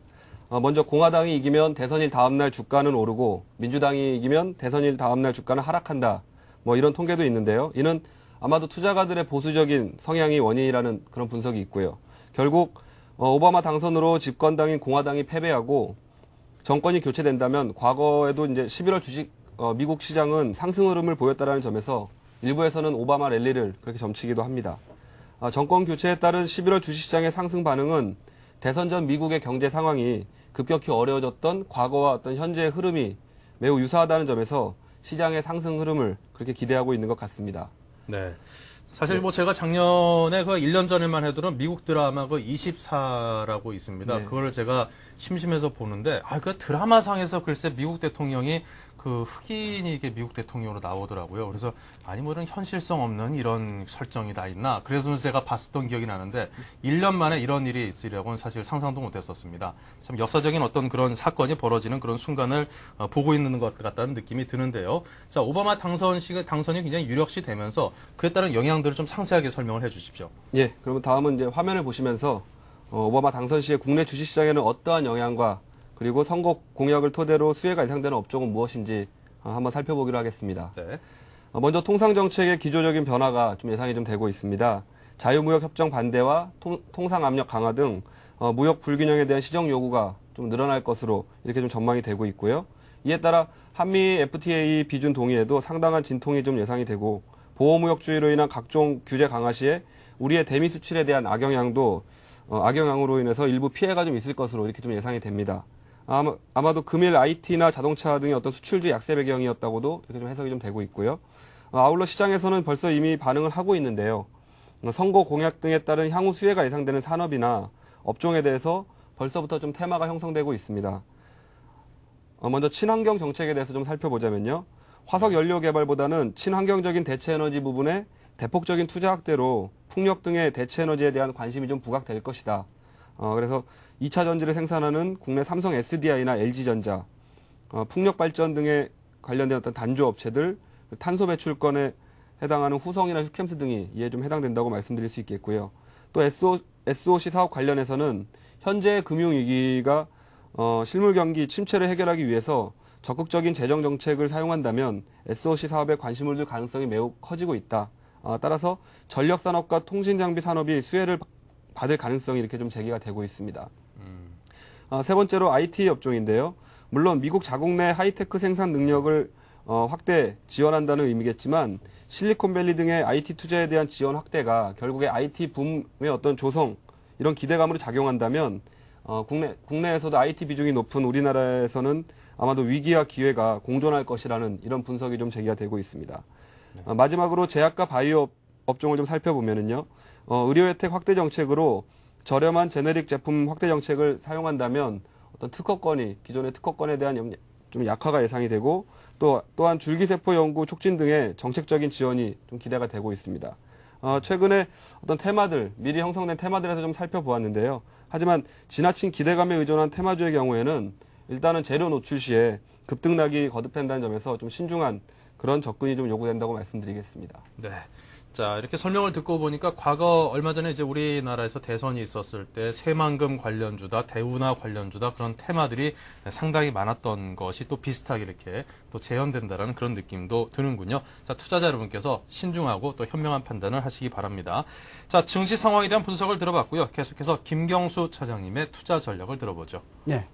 먼저 공화당이 이기면 대선일 다음날 주가는 오르고 민주당이 이기면 대선일 다음날 주가는 하락한다. 뭐 이런 통계도 있는데요. 이는 아마도 투자가들의 보수적인 성향이 원인이라는 그런 분석이 있고요. 결국 오바마 당선으로 집권당인 공화당이 패배하고 정권이 교체된다면 과거에도 이제 11월 미국 시장은 상승 흐름을 보였다는 점에서 일부에서는 오바마 랠리를 그렇게 점치기도 합니다. 정권 교체에 따른 11월 주식시장의 상승 반응은 대선 전 미국의 경제 상황이 급격히 어려워졌던 과거와 어떤 현재의 흐름이 매우 유사하다는 점에서 시장의 상승 흐름을 그렇게 기대하고 있는 것 같습니다. 네. 사실 뭐 제가 작년에 그 1년 전에만 해도는 미국 드라마 그 24라고 있습니다. 네. 그거를 제가 심심해서 보는데, 그 드라마상에서 글쎄 미국 대통령이 그 흑인이 이게 미국 대통령으로 나오더라고요. 그래서 아니 뭐 이런 현실성 없는 이런 설정이 다 있나. 그래서 제가 봤었던 기억이 나는데 1년 만에 이런 일이 있으려고는 사실 상상도 못했었습니다. 참 역사적인 어떤 그런 사건이 벌어지는 그런 순간을 보고 있는 것 같다는 느낌이 드는데요. 자, 오바마 당선이 굉장히 유력시 되면서 그에 따른 영향들을 좀 상세하게 설명을 해주십시오. 예, 그러면 다음은 이제 화면을 보시면서 오바마 당선 시에 국내 주식시장에는 어떠한 영향과 그리고 선거 공약을 토대로 수혜가 예상되는 업종은 무엇인지 한번 살펴보기로 하겠습니다. 네. 먼저 통상정책의 기조적인 변화가 좀 예상이 좀 되고 있습니다. 자유무역 협정 반대와 통상압력 강화 등 무역 불균형에 대한 시정 요구가 좀 늘어날 것으로 이렇게 좀 전망이 되고 있고요. 이에 따라 한미 FTA 비준 동의에도 상당한 진통이 좀 예상이 되고 보호무역주의로 인한 각종 규제 강화 시에 우리의 대미 수출에 대한 악영향으로 인해서 일부 피해가 좀 있을 것으로 이렇게 좀 예상이 됩니다. 아마도 금일 IT나 자동차 등의 어떤 수출주 약세 배경이었다고도 이렇게 좀 해석이 좀 되고 있고요. 아울러 시장에서는 벌써 이미 반응을 하고 있는데요. 선거 공약 등에 따른 향후 수혜가 예상되는 산업이나 업종에 대해서 벌써부터 좀 테마가 형성되고 있습니다. 먼저 친환경 정책에 대해서 좀 살펴보자면요. 화석 연료 개발보다는 친환경적인 대체 에너지 부분에 대폭적인 투자 확대로 풍력 등의 대체 에너지에 대한 관심이 좀 부각될 것이다. 그래서 2차 전지를 생산하는 국내 삼성 SDI나 LG전자, 풍력 발전 등에 관련된 어떤 단조 업체들, 탄소 배출권에 해당하는 후성이나 휴캠스 등이 이에 좀 해당된다고 말씀드릴 수 있겠고요. 또 SOC 사업 관련해서는 현재의 금융위기가 실물 경기 침체를 해결하기 위해서 적극적인 재정 정책을 사용한다면 SOC 사업에 관심을 둘 가능성이 매우 커지고 있다. 따라서 전력산업과 통신장비 산업이 수혜를 받을 가능성이 이렇게 좀 제기가 되고 있습니다. 세 번째로 IT 업종인데요. 물론 미국 자국 내 하이테크 생산 능력을 확대 지원한다는 의미겠지만 실리콘밸리 등의 IT 투자에 대한 지원 확대가 결국에 IT 붐의 어떤 조성 이런 기대감으로 작용한다면 국내에서도 IT 비중이 높은 우리나라에서는 아마도 위기와 기회가 공존할 것이라는 이런 분석이 좀 제기가 되고 있습니다. 네. 마지막으로 제약과 바이오 업종을 좀 살펴보면은요. 의료 혜택 확대 정책으로 저렴한 제네릭 제품 확대 정책을 사용한다면 어떤 특허권이 기존의 특허권에 대한 좀 약화가 예상이 되고 또한 줄기세포 연구 촉진 등의 정책적인 지원이 좀 기대가 되고 있습니다. 최근에 어떤 테마들, 미리 형성된 테마들에서 좀 살펴보았는데요. 하지만 지나친 기대감에 의존한 테마주의 경우에는 일단은 재료 노출 시에 급등락이 거듭된다는 점에서 좀 신중한 그런 접근이 좀 요구된다고 말씀드리겠습니다. 네. 자, 이렇게 설명을 듣고 보니까 과거 얼마 전에 이제 우리나라에서 대선이 있었을 때 새만금 관련주다, 대운하 관련주다 그런 테마들이 상당히 많았던 것이 또 비슷하게 이렇게 또 재현된다라는 그런 느낌도 드는군요. 자, 투자자 여러분께서 신중하고 또 현명한 판단을 하시기 바랍니다. 자, 증시 상황에 대한 분석을 들어봤고요. 계속해서 김경수 차장님의 투자 전략을 들어보죠. 네.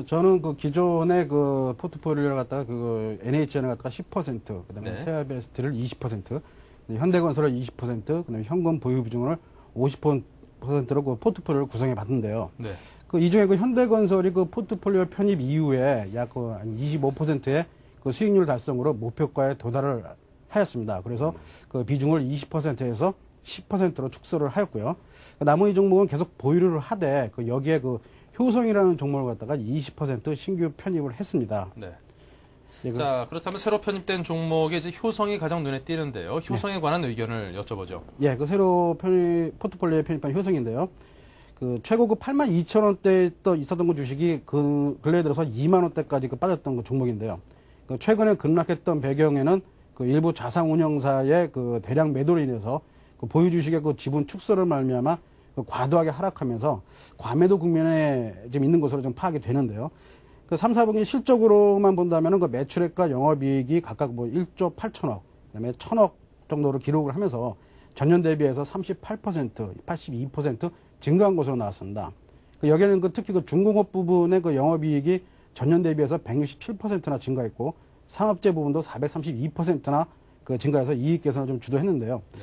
저는 그 기존의 그 포트폴리오를 갖다가 그 NHN을 갖다가 10%, 그다음에 네. 세아베스트를 20%, 현대건설을 20%, 그다음에 현금 보유 비중을 50%로 그 포트폴리오를 구성해 봤는데요. 네. 그 이 중에 그 현대건설이 그 포트폴리오 편입 이후에 약 그 한 25%의 그 수익률 달성으로 목표가에 도달을 하였습니다. 그래서 그 비중을 20%에서 10%로 축소를 하였고요. 나머지 종목은 계속 보유를 하되 그 여기에 그 효성이라는 종목을 갖다가 20% 신규 편입을 했습니다. 네. 예, 자, 그렇다면 새로 편입된 종목의 이제 효성이 가장 눈에 띄는데요. 효성에 관한 의견을 여쭤보죠. 예, 그 새로 포트폴리오에 편입한 효성인데요. 그 최고급 82,000원대에 있었던 그 주식이 그 근래에 들어서 2만원대까지 그 빠졌던 그 종목인데요. 그 최근에 급락했던 배경에는 그 일부 자산운용사의 그 대량 매도로 인해서 그 보유 주식의 그 지분 축소를 말미암아 그 과도하게 하락하면서 과매도 국면에 지금 있는 것으로 좀 파악이 되는데요. 그 3, 4분기 실적으로만 본다면은 그 매출액과 영업이익이 각각 뭐 1조 8천억, 그다음에 1,000억 정도로 기록을 하면서 전년 대비해서 38%, 82% 증가한 것으로 나왔습니다. 그 여기에는 그 특히 그 중공업 부분의 그 영업이익이 전년 대비해서 167%나 증가했고 산업재 부분도 432%나 그 증가해서 이익 개선을 좀 주도했는데요. 네.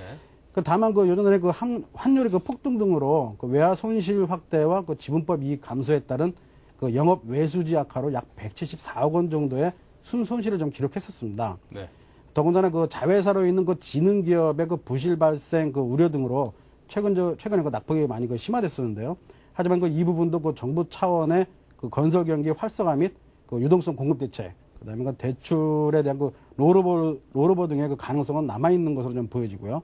그 다만 그 요전에 그 환율의 그 폭등 등으로 그 외화 손실 확대와 그 지분법 이익 감소에 따른 그 영업 외수지 악화로 약 174억 원 정도의 순손실을 좀 기록했었습니다. 네. 더군다나 그 자회사로 있는 그 지능 기업의 그 부실 발생 그 우려 등으로 최근에 그 낙폭이 많이 그 심화됐었는데요. 하지만 그 이 부분도 그 정부 차원의 그 건설 경기 활성화 및 그 유동성 공급 대책, 그다음에 그 대출에 대한 그 롤오버 등의 그 가능성은 남아 있는 것으로 좀 보여지고요.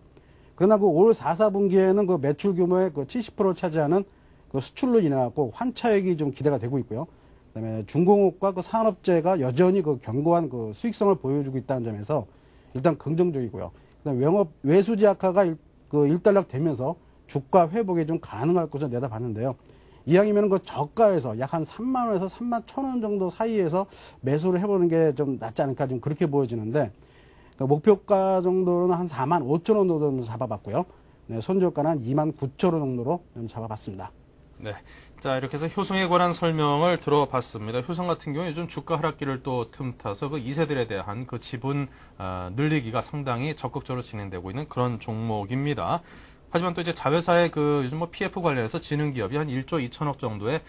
그러나 그 올 4분기에는 그 매출 규모의 그 70%를 차지하는 그 수출로 인해 갖고 환차액이 좀 기대가 되고 있고요. 그다음에 중공업과 그 산업재가 여전히 그 견고한 그 수익성을 보여주고 있다는 점에서 일단 긍정적이고요. 그다음에 외수지 악화가 일단락되면서 주가 회복이 좀 가능할 것으로 내다봤는데요. 이왕이면 그 저가에서 약 한 3만 원에서 3만 1,000원 정도 사이에서 매수를 해보는 게 좀 낫지 않을까 좀 그렇게 보여지는데, 목표가 정도는 한 4만 5천 원 정도 잡아봤고요. 네, 손저가는 한 2만 9천 원 정도로 좀 잡아봤습니다. 네. 자, 이렇게 해서 효성에 관한 설명을 들어봤습니다. 효성 같은 경우에 요즘 주가 하락기를 또 틈타서 그 2세들에 대한 그 지분 늘리기가 상당히 적극적으로 진행되고 있는 그런 종목입니다. 하지만 또 이제 자회사의 그 요즘 뭐 PF 관련해서 지능기업이 한 1조 2천억 정도의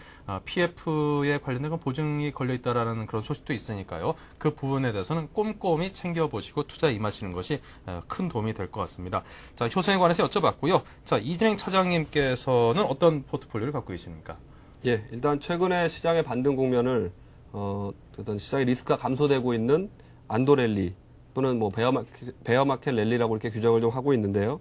PF에 관련된 보증이 걸려 있다라는 그런 소식도 있으니까요. 그 부분에 대해서는 꼼꼼히 챙겨보시고 투자에 임하시는 것이 큰 도움이 될 것 같습니다. 자, 효성에 관해서 여쭤봤고요. 자, 이진행 차장님께서는 어떤 포트폴리오를 갖고 계십니까? 예, 일단 최근에 시장의 반등 국면을 어떤 시장의 리스크가 감소되고 있는 안도랠리 또는 뭐 베어마켓 랠리라고 이렇게 규정을 좀 하고 있는데요.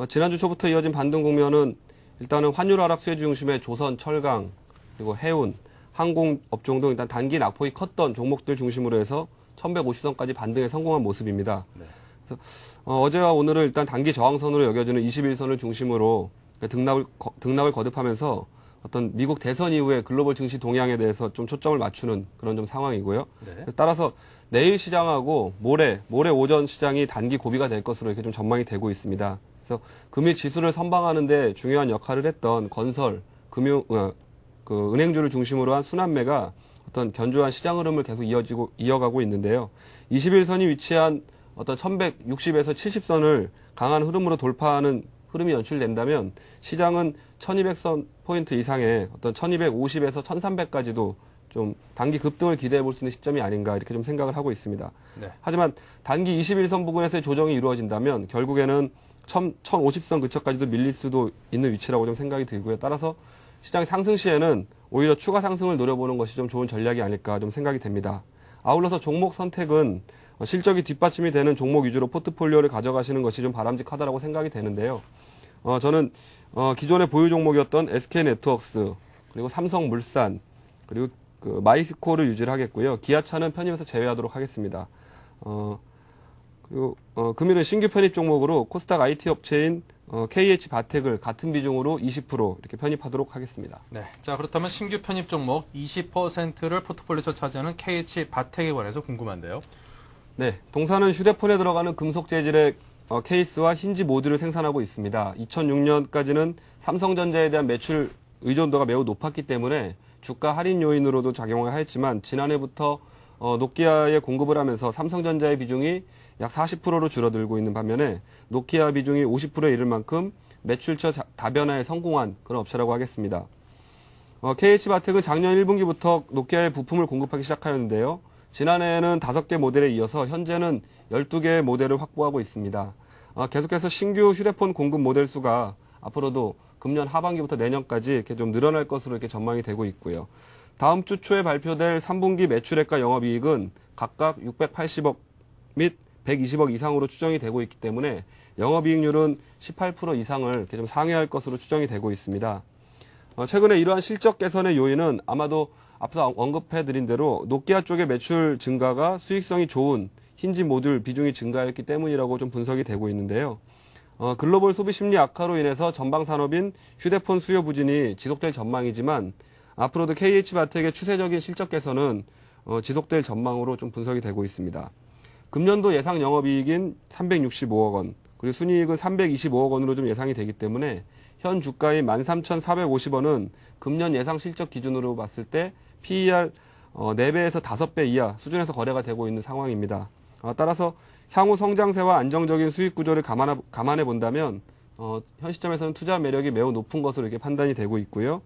지난주 초부터 이어진 반등 국면은 일단은 환율 하락 수혜 중심의 조선, 철강, 그리고 해운, 항공 업종 등 일단 단기 낙폭이 컸던 종목들 중심으로 해서 1150선까지 반등에 성공한 모습입니다. 네. 그래서 어제와 오늘은 일단 단기 저항선으로 여겨지는 21선을 중심으로 등락을 거듭하면서 어떤 미국 대선 이후에 글로벌 증시 동향에 대해서 좀 초점을 맞추는 그런 좀 상황이고요. 네. 따라서 내일 시장하고 모레 오전 시장이 단기 고비가 될 것으로 이렇게 좀 전망이 되고 있습니다. 그래서 금일 지수를 선방하는데 중요한 역할을 했던 건설, 은행주를 중심으로 한 순환매가 어떤 견조한 시장 흐름을 계속 이어가고 있는데요. 21선이 위치한 어떤 1160에서 70선을 강한 흐름으로 돌파하는 흐름이 연출된다면 시장은 1200선 포인트 이상의 어떤 1250에서 1300까지도 좀 단기 급등을 기대해 볼 수 있는 시점이 아닌가 이렇게 좀 생각을 하고 있습니다. 네. 하지만 단기 21선 부근에서의 조정이 이루어진다면 결국에는 1050선 근처까지도 밀릴 수도 있는 위치라고 좀 생각이 들고요. 따라서 시장의 상승 시에는 오히려 추가 상승을 노려보는 것이 좀 좋은 전략이 아닐까 좀 생각이 됩니다. 아울러서 종목 선택은 실적이 뒷받침이 되는 종목 위주로 포트폴리오를 가져가시는 것이 좀 바람직하다라고 생각이 되는데요. 저는 기존의 보유 종목이었던 SK네트워크스, 그리고 삼성물산, 그리고 그 마이스코를 유지를 하겠고요. 기아차는 편입해서 제외하도록 하겠습니다. 그리고 금일은 신규 편입 종목으로 코스닥 IT 업체인 KH바텍을 같은 비중으로 20% 이렇게 편입하도록 하겠습니다. 네. 자, 그렇다면 신규 편입 종목 20%를 포트폴리오에서 차지하는 KH바텍에 관해서 궁금한데요. 네. 동사는 휴대폰에 들어가는 금속 재질의 케이스와 힌지 모듈을 생산하고 있습니다. 2006년까지는 삼성전자에 대한 매출 의존도가 매우 높았기 때문에 주가 할인 요인으로도 작용을 하였지만 지난해부터 노키아에 공급을 하면서 삼성전자의 비중이 약 40%로 줄어들고 있는 반면에 노키아 비중이 50%에 이를 만큼 매출처 다변화에 성공한 그런 업체라고 하겠습니다. KH바텍은 작년 1분기부터 노키아에 부품을 공급하기 시작하였는데요. 지난해에는 5개 모델에 이어서 현재는 12개의 모델을 확보하고 있습니다. 계속해서 신규 휴대폰 공급 모델 수가 앞으로도 금년 하반기부터 내년까지 이렇게 좀 늘어날 것으로 이렇게 전망이 되고 있고요. 다음 주 초에 발표될 3분기 매출액과 영업이익은 각각 680억 및 120억 이상으로 추정이 되고 있기 때문에 영업이익률은 18% 이상을 이렇게 좀 상회할 것으로 추정이 되고 있습니다. 최근에 이러한 실적 개선의 요인은 아마도 앞서 언급해드린 대로 노키아 쪽의 매출 증가가 수익성이 좋은 힌지 모듈 비중이 증가했기 때문이라고 좀 분석이 되고 있는데요. 글로벌 소비 심리 악화로 인해서 전방 산업인 휴대폰 수요 부진이 지속될 전망이지만 앞으로도 KH바텍의 추세적인 실적 개선은 지속될 전망으로 좀 분석이 되고 있습니다. 금년도 예상 영업이익인 365억 원, 그리고 순이익은 325억 원으로 좀 예상이 되기 때문에 현 주가인 13,450원은 금년 예상 실적 기준으로 봤을 때 PER 4배에서 5배 이하 수준에서 거래가 되고 있는 상황입니다. 따라서 향후 성장세와 안정적인 수익 구조를 감안해 본다면 현 시점에서는 투자 매력이 매우 높은 것으로 이렇게 판단이 되고 있고요.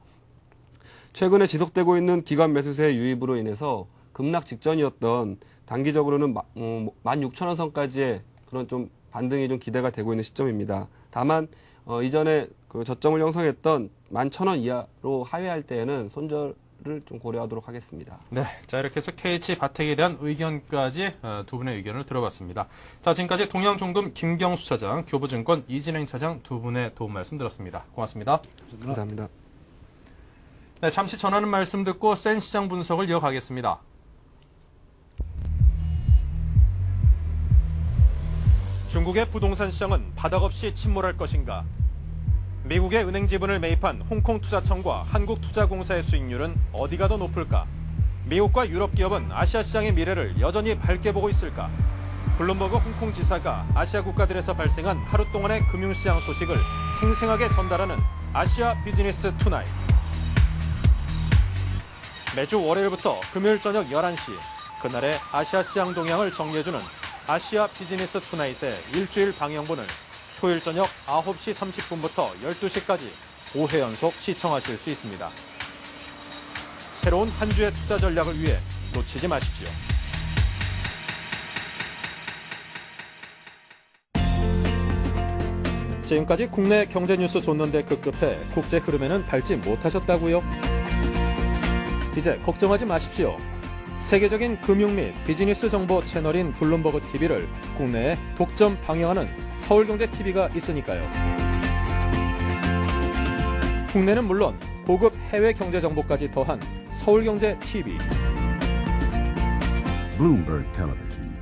최근에 지속되고 있는 기관 매수세의 유입으로 인해서 급락 직전이었던 단기적으로는 16,000원 선까지의 그런 좀 반등이 좀 기대가 되고 있는 시점입니다. 다만 이전에 그 저점을 형성했던 11,000원 이하로 하회할 때에는 손절을 좀 고려하도록 하겠습니다. 네, 자 이렇게 해서 KH 바텍에 대한 의견까지 두 분의 의견을 들어봤습니다. 자, 지금까지 동양종금 김경수 차장, 교보증권 이진행 차장 두 분의 도움 말씀 들었습니다. 고맙습니다. 감사합니다. 네, 잠시 전하는 말씀 듣고 센 시장 분석을 이어가겠습니다. 중국의 부동산 시장은 바닥 없이 침몰할 것인가? 미국의 은행 지분을 매입한 홍콩투자청과 한국투자공사의 수익률은 어디가 더 높을까? 미국과 유럽 기업은 아시아 시장의 미래를 여전히 밝게 보고 있을까? 블룸버그 홍콩 지사가 아시아 국가들에서 발생한 하루 동안의 금융시장 소식을 생생하게 전달하는 아시아 비즈니스 투나잇. 매주 월요일부터 금요일 저녁 11시, 그날의 아시아 시장 동향을 정리해주는 아시아 비즈니스 투나잇의 일주일 방영분을 토요일 저녁 9시 30분부터 12시까지 5회 연속 시청하실 수 있습니다. 새로운 한 주의 투자 전략을 위해 놓치지 마십시오. 지금까지 국내 경제 뉴스 줬는데 급급해 국제 흐름에는 밟지 못하셨다고요? 이제 걱정하지 마십시오. 세계적인 금융 및 비즈니스 정보 채널인 블룸버그 TV를 국내에 독점 방영하는 서울경제TV가 있으니까요. 국내는 물론 고급 해외 경제 정보까지 더한 서울경제TV. Bloomberg Television.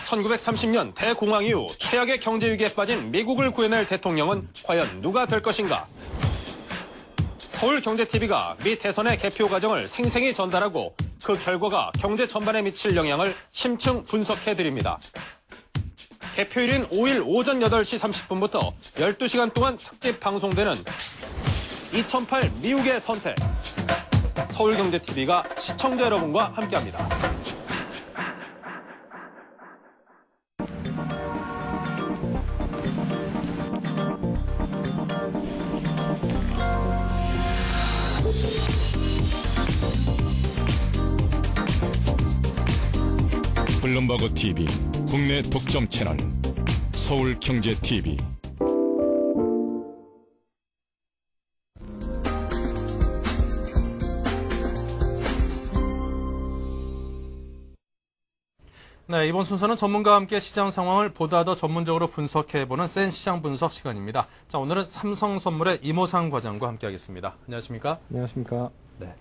1930년 대공황 이후 최악의 경제 위기에 빠진 미국을 구해낼 대통령은 과연 누가 될 것인가? 서울경제TV가 미 대선의 개표 과정을 생생히 전달하고 그 결과가 경제 전반에 미칠 영향을 심층 분석해드립니다. 개표일인 5일 오전 8시 30분부터 12시간 동안 특집 방송되는 2008 미국의 선택. 서울경제TV가 시청자 여러분과 함께합니다. 블룸버그 TV 국내 독점 채널 서울경제TV. 네, 이번 순서는 전문가와 함께 시장 상황을 보다 더 전문적으로 분석해보는 센 시장 분석 시간입니다. 자, 오늘은 삼성선물의 이모상 과장과 함께하겠습니다. 안녕하십니까? 안녕하십니까? 네.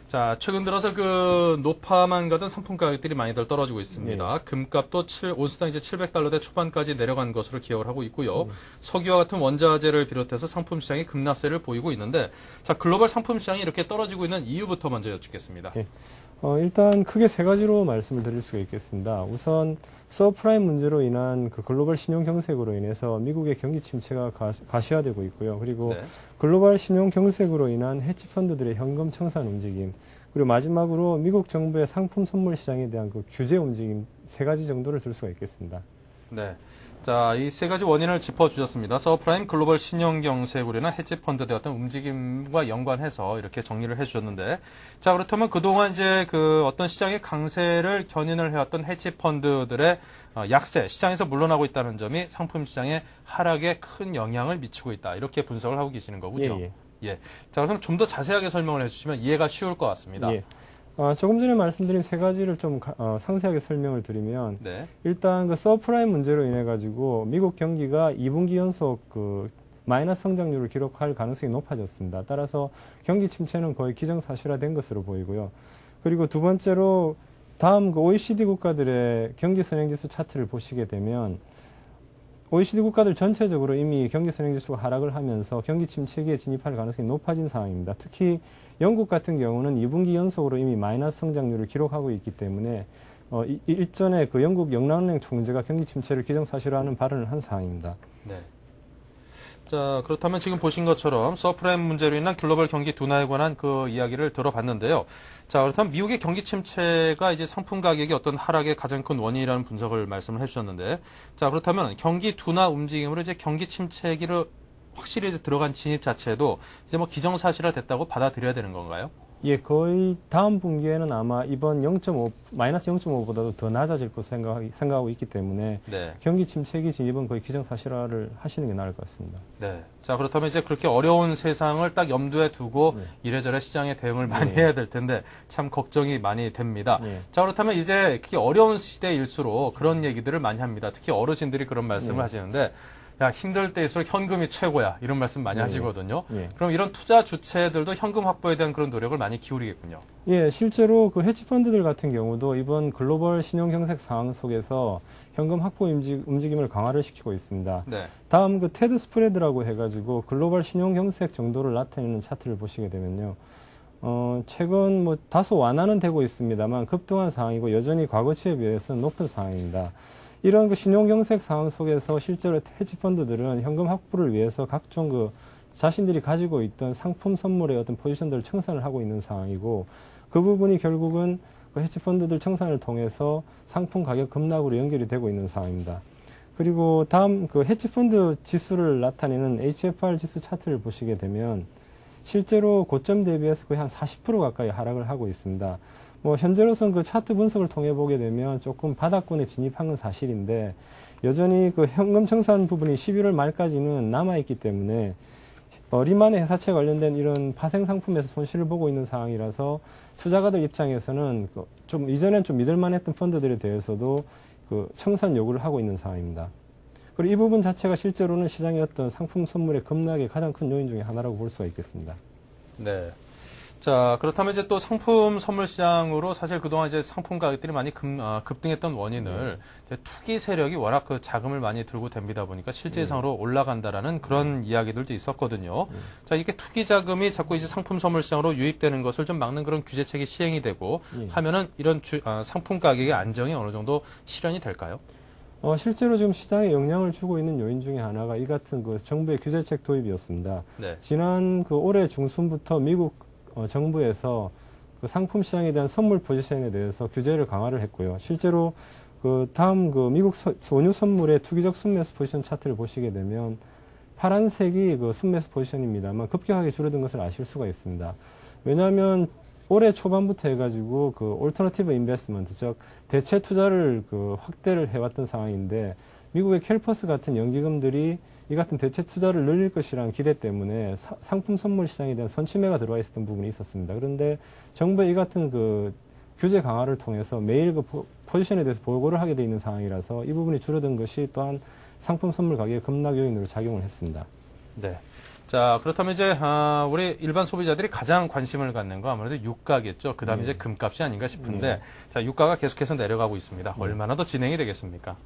자, 최근 들어서 그 노파만 가던 상품 가격들이 많이들 떨어지고 있습니다. 네. 금값도 온스당 이제 $700대 초반까지 내려간 것으로 기억을 하고 있고요. 석유와 같은 원자재를 비롯해서 상품 시장이 급락세를 보이고 있는데, 자, 글로벌 상품 시장이 이렇게 떨어지고 있는 이유부터 먼저 여쭙겠습니다. 네. 일단 크게 세 가지로 말씀을 드릴 수가 있겠습니다. 우선 서프라임 문제로 인한 그 글로벌 신용 경색으로 인해서 미국의 경기 침체가 가시화되고 있고요. 그리고 네. 글로벌 신용 경색으로 인한 헤지펀드들의 현금 청산 움직임, 그리고 마지막으로 미국 정부의 상품 선물 시장에 대한 그 규제 움직임, 세 가지 정도를 들 수가 있겠습니다. 네. 자, 이 세 가지 원인을 짚어주셨습니다. 서프라임, 글로벌 신용경색으로 인한 헤지펀드의 어떤 움직임과 연관해서 이렇게 정리를 해주셨는데, 자, 그렇다면 그동안 이제 그 어떤 시장의 강세를 견인을 해왔던 헤지펀드들의 약세, 시장에서 물러나고 있다는 점이 상품 시장의 하락에 큰 영향을 미치고 있다. 이렇게 분석을 하고 계시는 거군요. 예. 자, 그럼 좀 더 자세하게 설명을 해주시면 이해가 쉬울 것 같습니다. 예. 조금 전에 말씀드린 세 가지를 좀 상세하게 설명을 드리면, 네. 일단 그 서프라임 문제로 인해 가지고 미국 경기가 2분기 연속 그 마이너스 성장률을 기록할 가능성이 높아졌습니다. 따라서 경기 침체는 거의 기정사실화된 것으로 보이고요. 그리고 두 번째로 다음 그 OECD 국가들의 경기 선행지수 차트를 보시게 되면 OECD 국가들 전체적으로 이미 경기 선행지수가 하락을 하면서 경기 침체기에 진입할 가능성이 높아진 상황입니다. 특히 영국 같은 경우는 2분기 연속으로 이미 마이너스 성장률을 기록하고 있기 때문에 일전에 그 영국 영랑은행 총재가 경기 침체를 기정사실화하는 발언을 한 상황입니다. 네. 자, 그렇다면 지금 보신 것처럼 서프라임 문제로 인한 글로벌 경기 둔화에 관한 그 이야기를 들어봤는데요. 자, 그렇다면 미국의 경기 침체가 이제 상품 가격의 어떤 하락의 가장 큰 원인이라는 분석을 말씀을 해주셨는데, 자, 그렇다면 경기 둔화 움직임으로 이제 경기 침체기를 확실히 이제 들어간 진입 자체도 이제 뭐 기정사실화 됐다고 받아들여야 되는 건가요? 예, 거의 다음 분기에는 아마 이번 0.5, 마이너스 0.5보다도 더 낮아질 것으로 생각하고 있기 때문에 네. 경기 침체기 진입은 거의 기정사실화를 하시는 게 나을 것 같습니다. 네. 자, 그렇다면 이제 그렇게 어려운 세상을 딱 염두에 두고 네. 이래저래 시장에 대응을 많이 네. 해야 될 텐데 참 걱정이 많이 됩니다. 네. 자, 그렇다면 이제 특히 어려운 시대일수록 그런 얘기들을 많이 합니다. 특히 어르신들이 그런 말씀을 네. 하시는데 야, 힘들 때일수록 현금이 최고야. 이런 말씀 많이 네. 하시거든요. 네. 그럼 이런 투자 주체들도 현금 확보에 대한 그런 노력을 많이 기울이겠군요. 예, 실제로 그 헤지펀드들 같은 경우도 이번 글로벌 신용 경색 상황 속에서 현금 확보 움직임을 강화를 시키고 있습니다. 네. 다음 그 테드 스프레드라고 해가지고 글로벌 신용 경색 정도를 나타내는 차트를 보시게 되면요. 최근 뭐 다소 완화는 되고 있습니다만 급등한 상황이고 여전히 과거치에 비해서는 높은 상황입니다. 이런 그 신용 경색 상황 속에서 실제로 헤지펀드들은 현금 확보를 위해서 각종 그 자신들이 가지고 있던 상품 선물의 어떤 포지션들을 청산을 하고 있는 상황이고 그 부분이 결국은 그 헤지펀드들 청산을 통해서 상품 가격 급락으로 연결이 되고 있는 상황입니다. 그리고 다음 그 헤지펀드 지수를 나타내는 HFR 지수 차트를 보시게 되면 실제로 고점 대비해서 거의 한 40% 가까이 하락을 하고 있습니다. 뭐 현재로서는 그 차트 분석을 통해 보게 되면 조금 바닥권에 진입한 건 사실인데 여전히 그 현금 청산 부분이 11월 말까지는 남아있기 때문에 리만의 회사채 관련된 이런 파생 상품에서 손실을 보고 있는 상황이라서 투자가들 입장에서는 좀 이전엔 좀 믿을만했던 펀드들에 대해서도 그 청산 요구를 하고 있는 상황입니다. 그리고 이 부분 자체가 실제로는 시장의 어떤 상품 선물의 급락의 가장 큰 요인 중에 하나라고 볼 수가 있겠습니다. 네. 자, 그렇다면 이제 또 상품 선물 시장으로 사실 그동안 이제 상품 가격들이 많이 급등했던 원인을 투기 세력이 워낙 그 자금을 많이 들고 댑니다 보니까 실질상으로 올라간다라는 그런 이야기들도 있었거든요. 자, 이게 투기 자금이 자꾸 이제 상품 선물 시장으로 유입되는 것을 좀 막는 그런 규제책이 시행이 되고 하면은 이런 상품 가격의 안정이 어느 정도 실현이 될까요? 실제로 지금 시장에 영향을 주고 있는 요인 중에 하나가 이 같은 그 정부의 규제책 도입이었습니다. 네. 지난 그 올해 중순부터 미국 정부에서 그 상품 시장에 대한 선물 포지션에 대해서 규제를 강화를 했고요. 실제로 그 다음 그 미국 원유 선물의 투기적 순매수 포지션 차트를 보시게 되면 파란색이 그 순매수 포지션입니다만 급격하게 줄어든 것을 아실 수가 있습니다. 왜냐하면 올해 초반부터 해가지고 그 올터너티브 인베스트먼트, 즉 대체 투자를 그 확대를 해왔던 상황인데 미국의 캘퍼스 같은 연기금들이 이 같은 대체 투자를 늘릴 것이라는 기대 때문에 상품 선물 시장에 대한 선취매가 들어와 있었던 부분이 있었습니다. 그런데 정부의 이 같은 그 규제 강화를 통해서 매일 그 포지션에 대해서 보고를 하게 돼 있는 상황이라서 이 부분이 줄어든 것이 또한 상품 선물 가격의 급락 요인으로 작용을 했습니다. 네. 자, 그렇다면 이제 우리 일반 소비자들이 가장 관심을 갖는 거 아무래도 유가겠죠. 그다음에 이제 금값이 아닌가 싶은데 자, 유가가 계속해서 내려가고 있습니다. 얼마나 더 진행이 되겠습니까?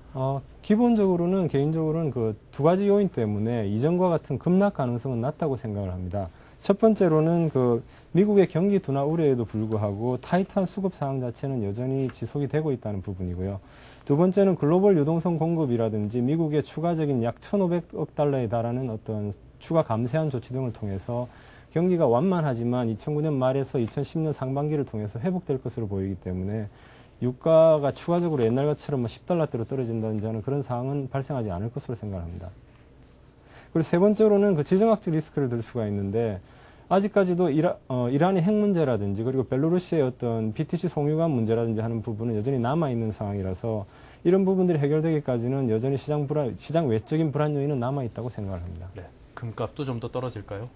기본적으로는 개인적으로는 그 두 가지 요인 때문에 이전과 같은 급락 가능성은 낮다고 생각을 합니다. 첫 번째로는 그 미국의 경기 둔화 우려에도 불구하고 타이트한 수급 상황 자체는 여전히 지속이 되고 있다는 부분이고요. 두 번째는 글로벌 유동성 공급이라든지 미국의 추가적인 약 1,500억 달러에 달하는 어떤 추가 감세한 조치 등을 통해서 경기가 완만하지만 2009년 말에서 2010년 상반기를 통해서 회복될 것으로 보이기 때문에 유가가 추가적으로 옛날 것처럼 10달러대로 떨어진다든지 하는 그런 상황은 발생하지 않을 것으로 생각합니다. 그리고 세 번째로는 그 지정학적 리스크를 들 수가 있는데 아직까지도 이란의 핵 문제라든지 그리고 벨로루시의 어떤 BTC 송유관 문제라든지 하는 부분은 여전히 남아있는 상황이라서 이런 부분들이 해결되기까지는 여전히 시장 외적인 불안 요인은 남아있다고 생각을 합니다. 네. 금값도 좀 더 떨어질까요?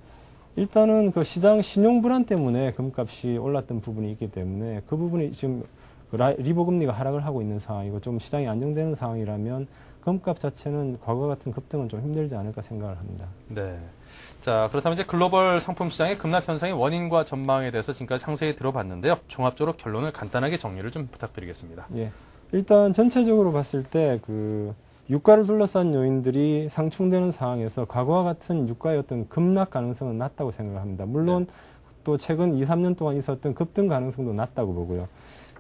일단은 그 시장 신용 불안 때문에 금값이 올랐던 부분이 있기 때문에 그 부분이 지금 리보 금리가 하락을 하고 있는 상황이고 좀 시장이 안정되는 상황이라면 금값 자체는 과거 같은 급등은 좀 힘들지 않을까 생각을 합니다. 네. 자, 그렇다면 이제 글로벌 상품 시장의 급락 현상의 원인과 전망에 대해서 지금까지 상세히 들어봤는데요. 종합적으로 결론을 간단하게 정리를 좀 부탁드리겠습니다. 예. 일단 전체적으로 봤을 때 그 유가를 둘러싼 요인들이 상충되는 상황에서 과거와 같은 유가의 어떤 급락 가능성은 낮다고 생각합니다. 물론 또 최근 2, 3년 동안 있었던 급등 가능성도 낮다고 보고요.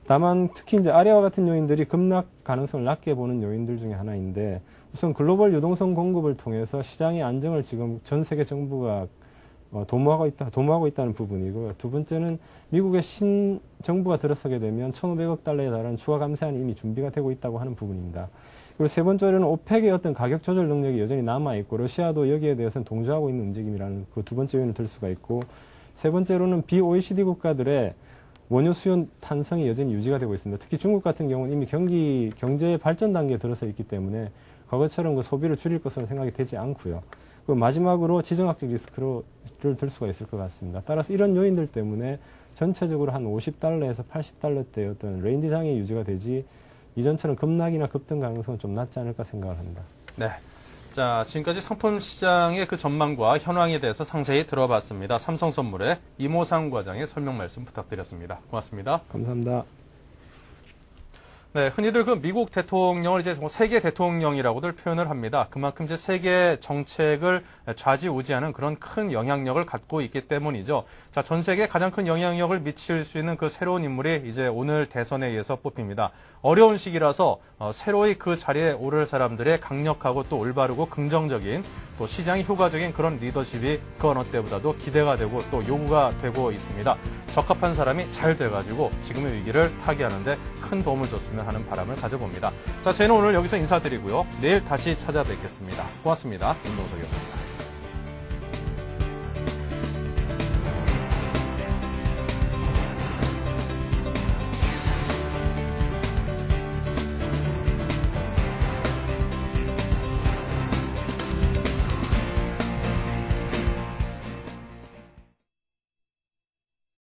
다만 특히 이제 아래와 같은 요인들이 급락 가능성을 낮게 보는 요인들 중에 하나인데 우선 글로벌 유동성 공급을 통해서 시장의 안정을 지금 전 세계 정부가 도모하고 있다는 부분이고 두 번째는 미국의 신정부가 들어서게 되면 1,500억 달러에 달하는 추가 감세안이 이미 준비가 되고 있다고 하는 부분입니다. 그리고 세 번째로는 오펙의 어떤 가격 조절 능력이 여전히 남아있고 러시아도 여기에 대해서는 동조하고 있는 움직임이라는 그 두 번째 요인을 들 수가 있고 세 번째로는 비OECD 국가들의 원유 수요 탄성이 여전히 유지가 되고 있습니다. 특히 중국 같은 경우는 이미 경제 발전 단계에 들어서 있기 때문에 과거처럼 그 소비를 줄일 것으로 생각이 되지 않고요. 그 마지막으로 지정학적 리스크를 들 수가 있을 것 같습니다. 따라서 이런 요인들 때문에 전체적으로 한 50달러에서 80달러대 어떤 레인지 장애 유지가 되지 이전처럼 급락이나 급등 가능성은 좀 낮지 않을까 생각을 합니다. 네. 자, 지금까지 상품 시장의 그 전망과 현황에 대해서 상세히 들어봤습니다. 삼성선물의 이모상 과장의 설명 말씀 부탁드렸습니다. 고맙습니다. 감사합니다. 네, 흔히들 그 미국 대통령을 이제 세계 대통령이라고들 표현을 합니다. 그만큼 이제 세계 정책을 좌지우지하는 그런 큰 영향력을 갖고 있기 때문이죠. 자, 전 세계에 가장 큰 영향력을 미칠 수 있는 그 새로운 인물이 이제 오늘 대선에 의해서 뽑힙니다. 어려운 시기라서 새로이 그 자리에 오를 사람들의 강력하고 또 올바르고 긍정적인 또 시장이 효과적인 그런 리더십이 그 어느 때보다도 기대가 되고 또 요구가 되고 있습니다. 적합한 사람이 잘 돼가지고 지금의 위기를 타개하는데 큰 도움을 줬으면 하는 바람을 가져봅니다. 자, 저희는 오늘 여기서 인사드리고요. 내일 다시 찾아뵙겠습니다. 고맙습니다. 임동석이었습니다.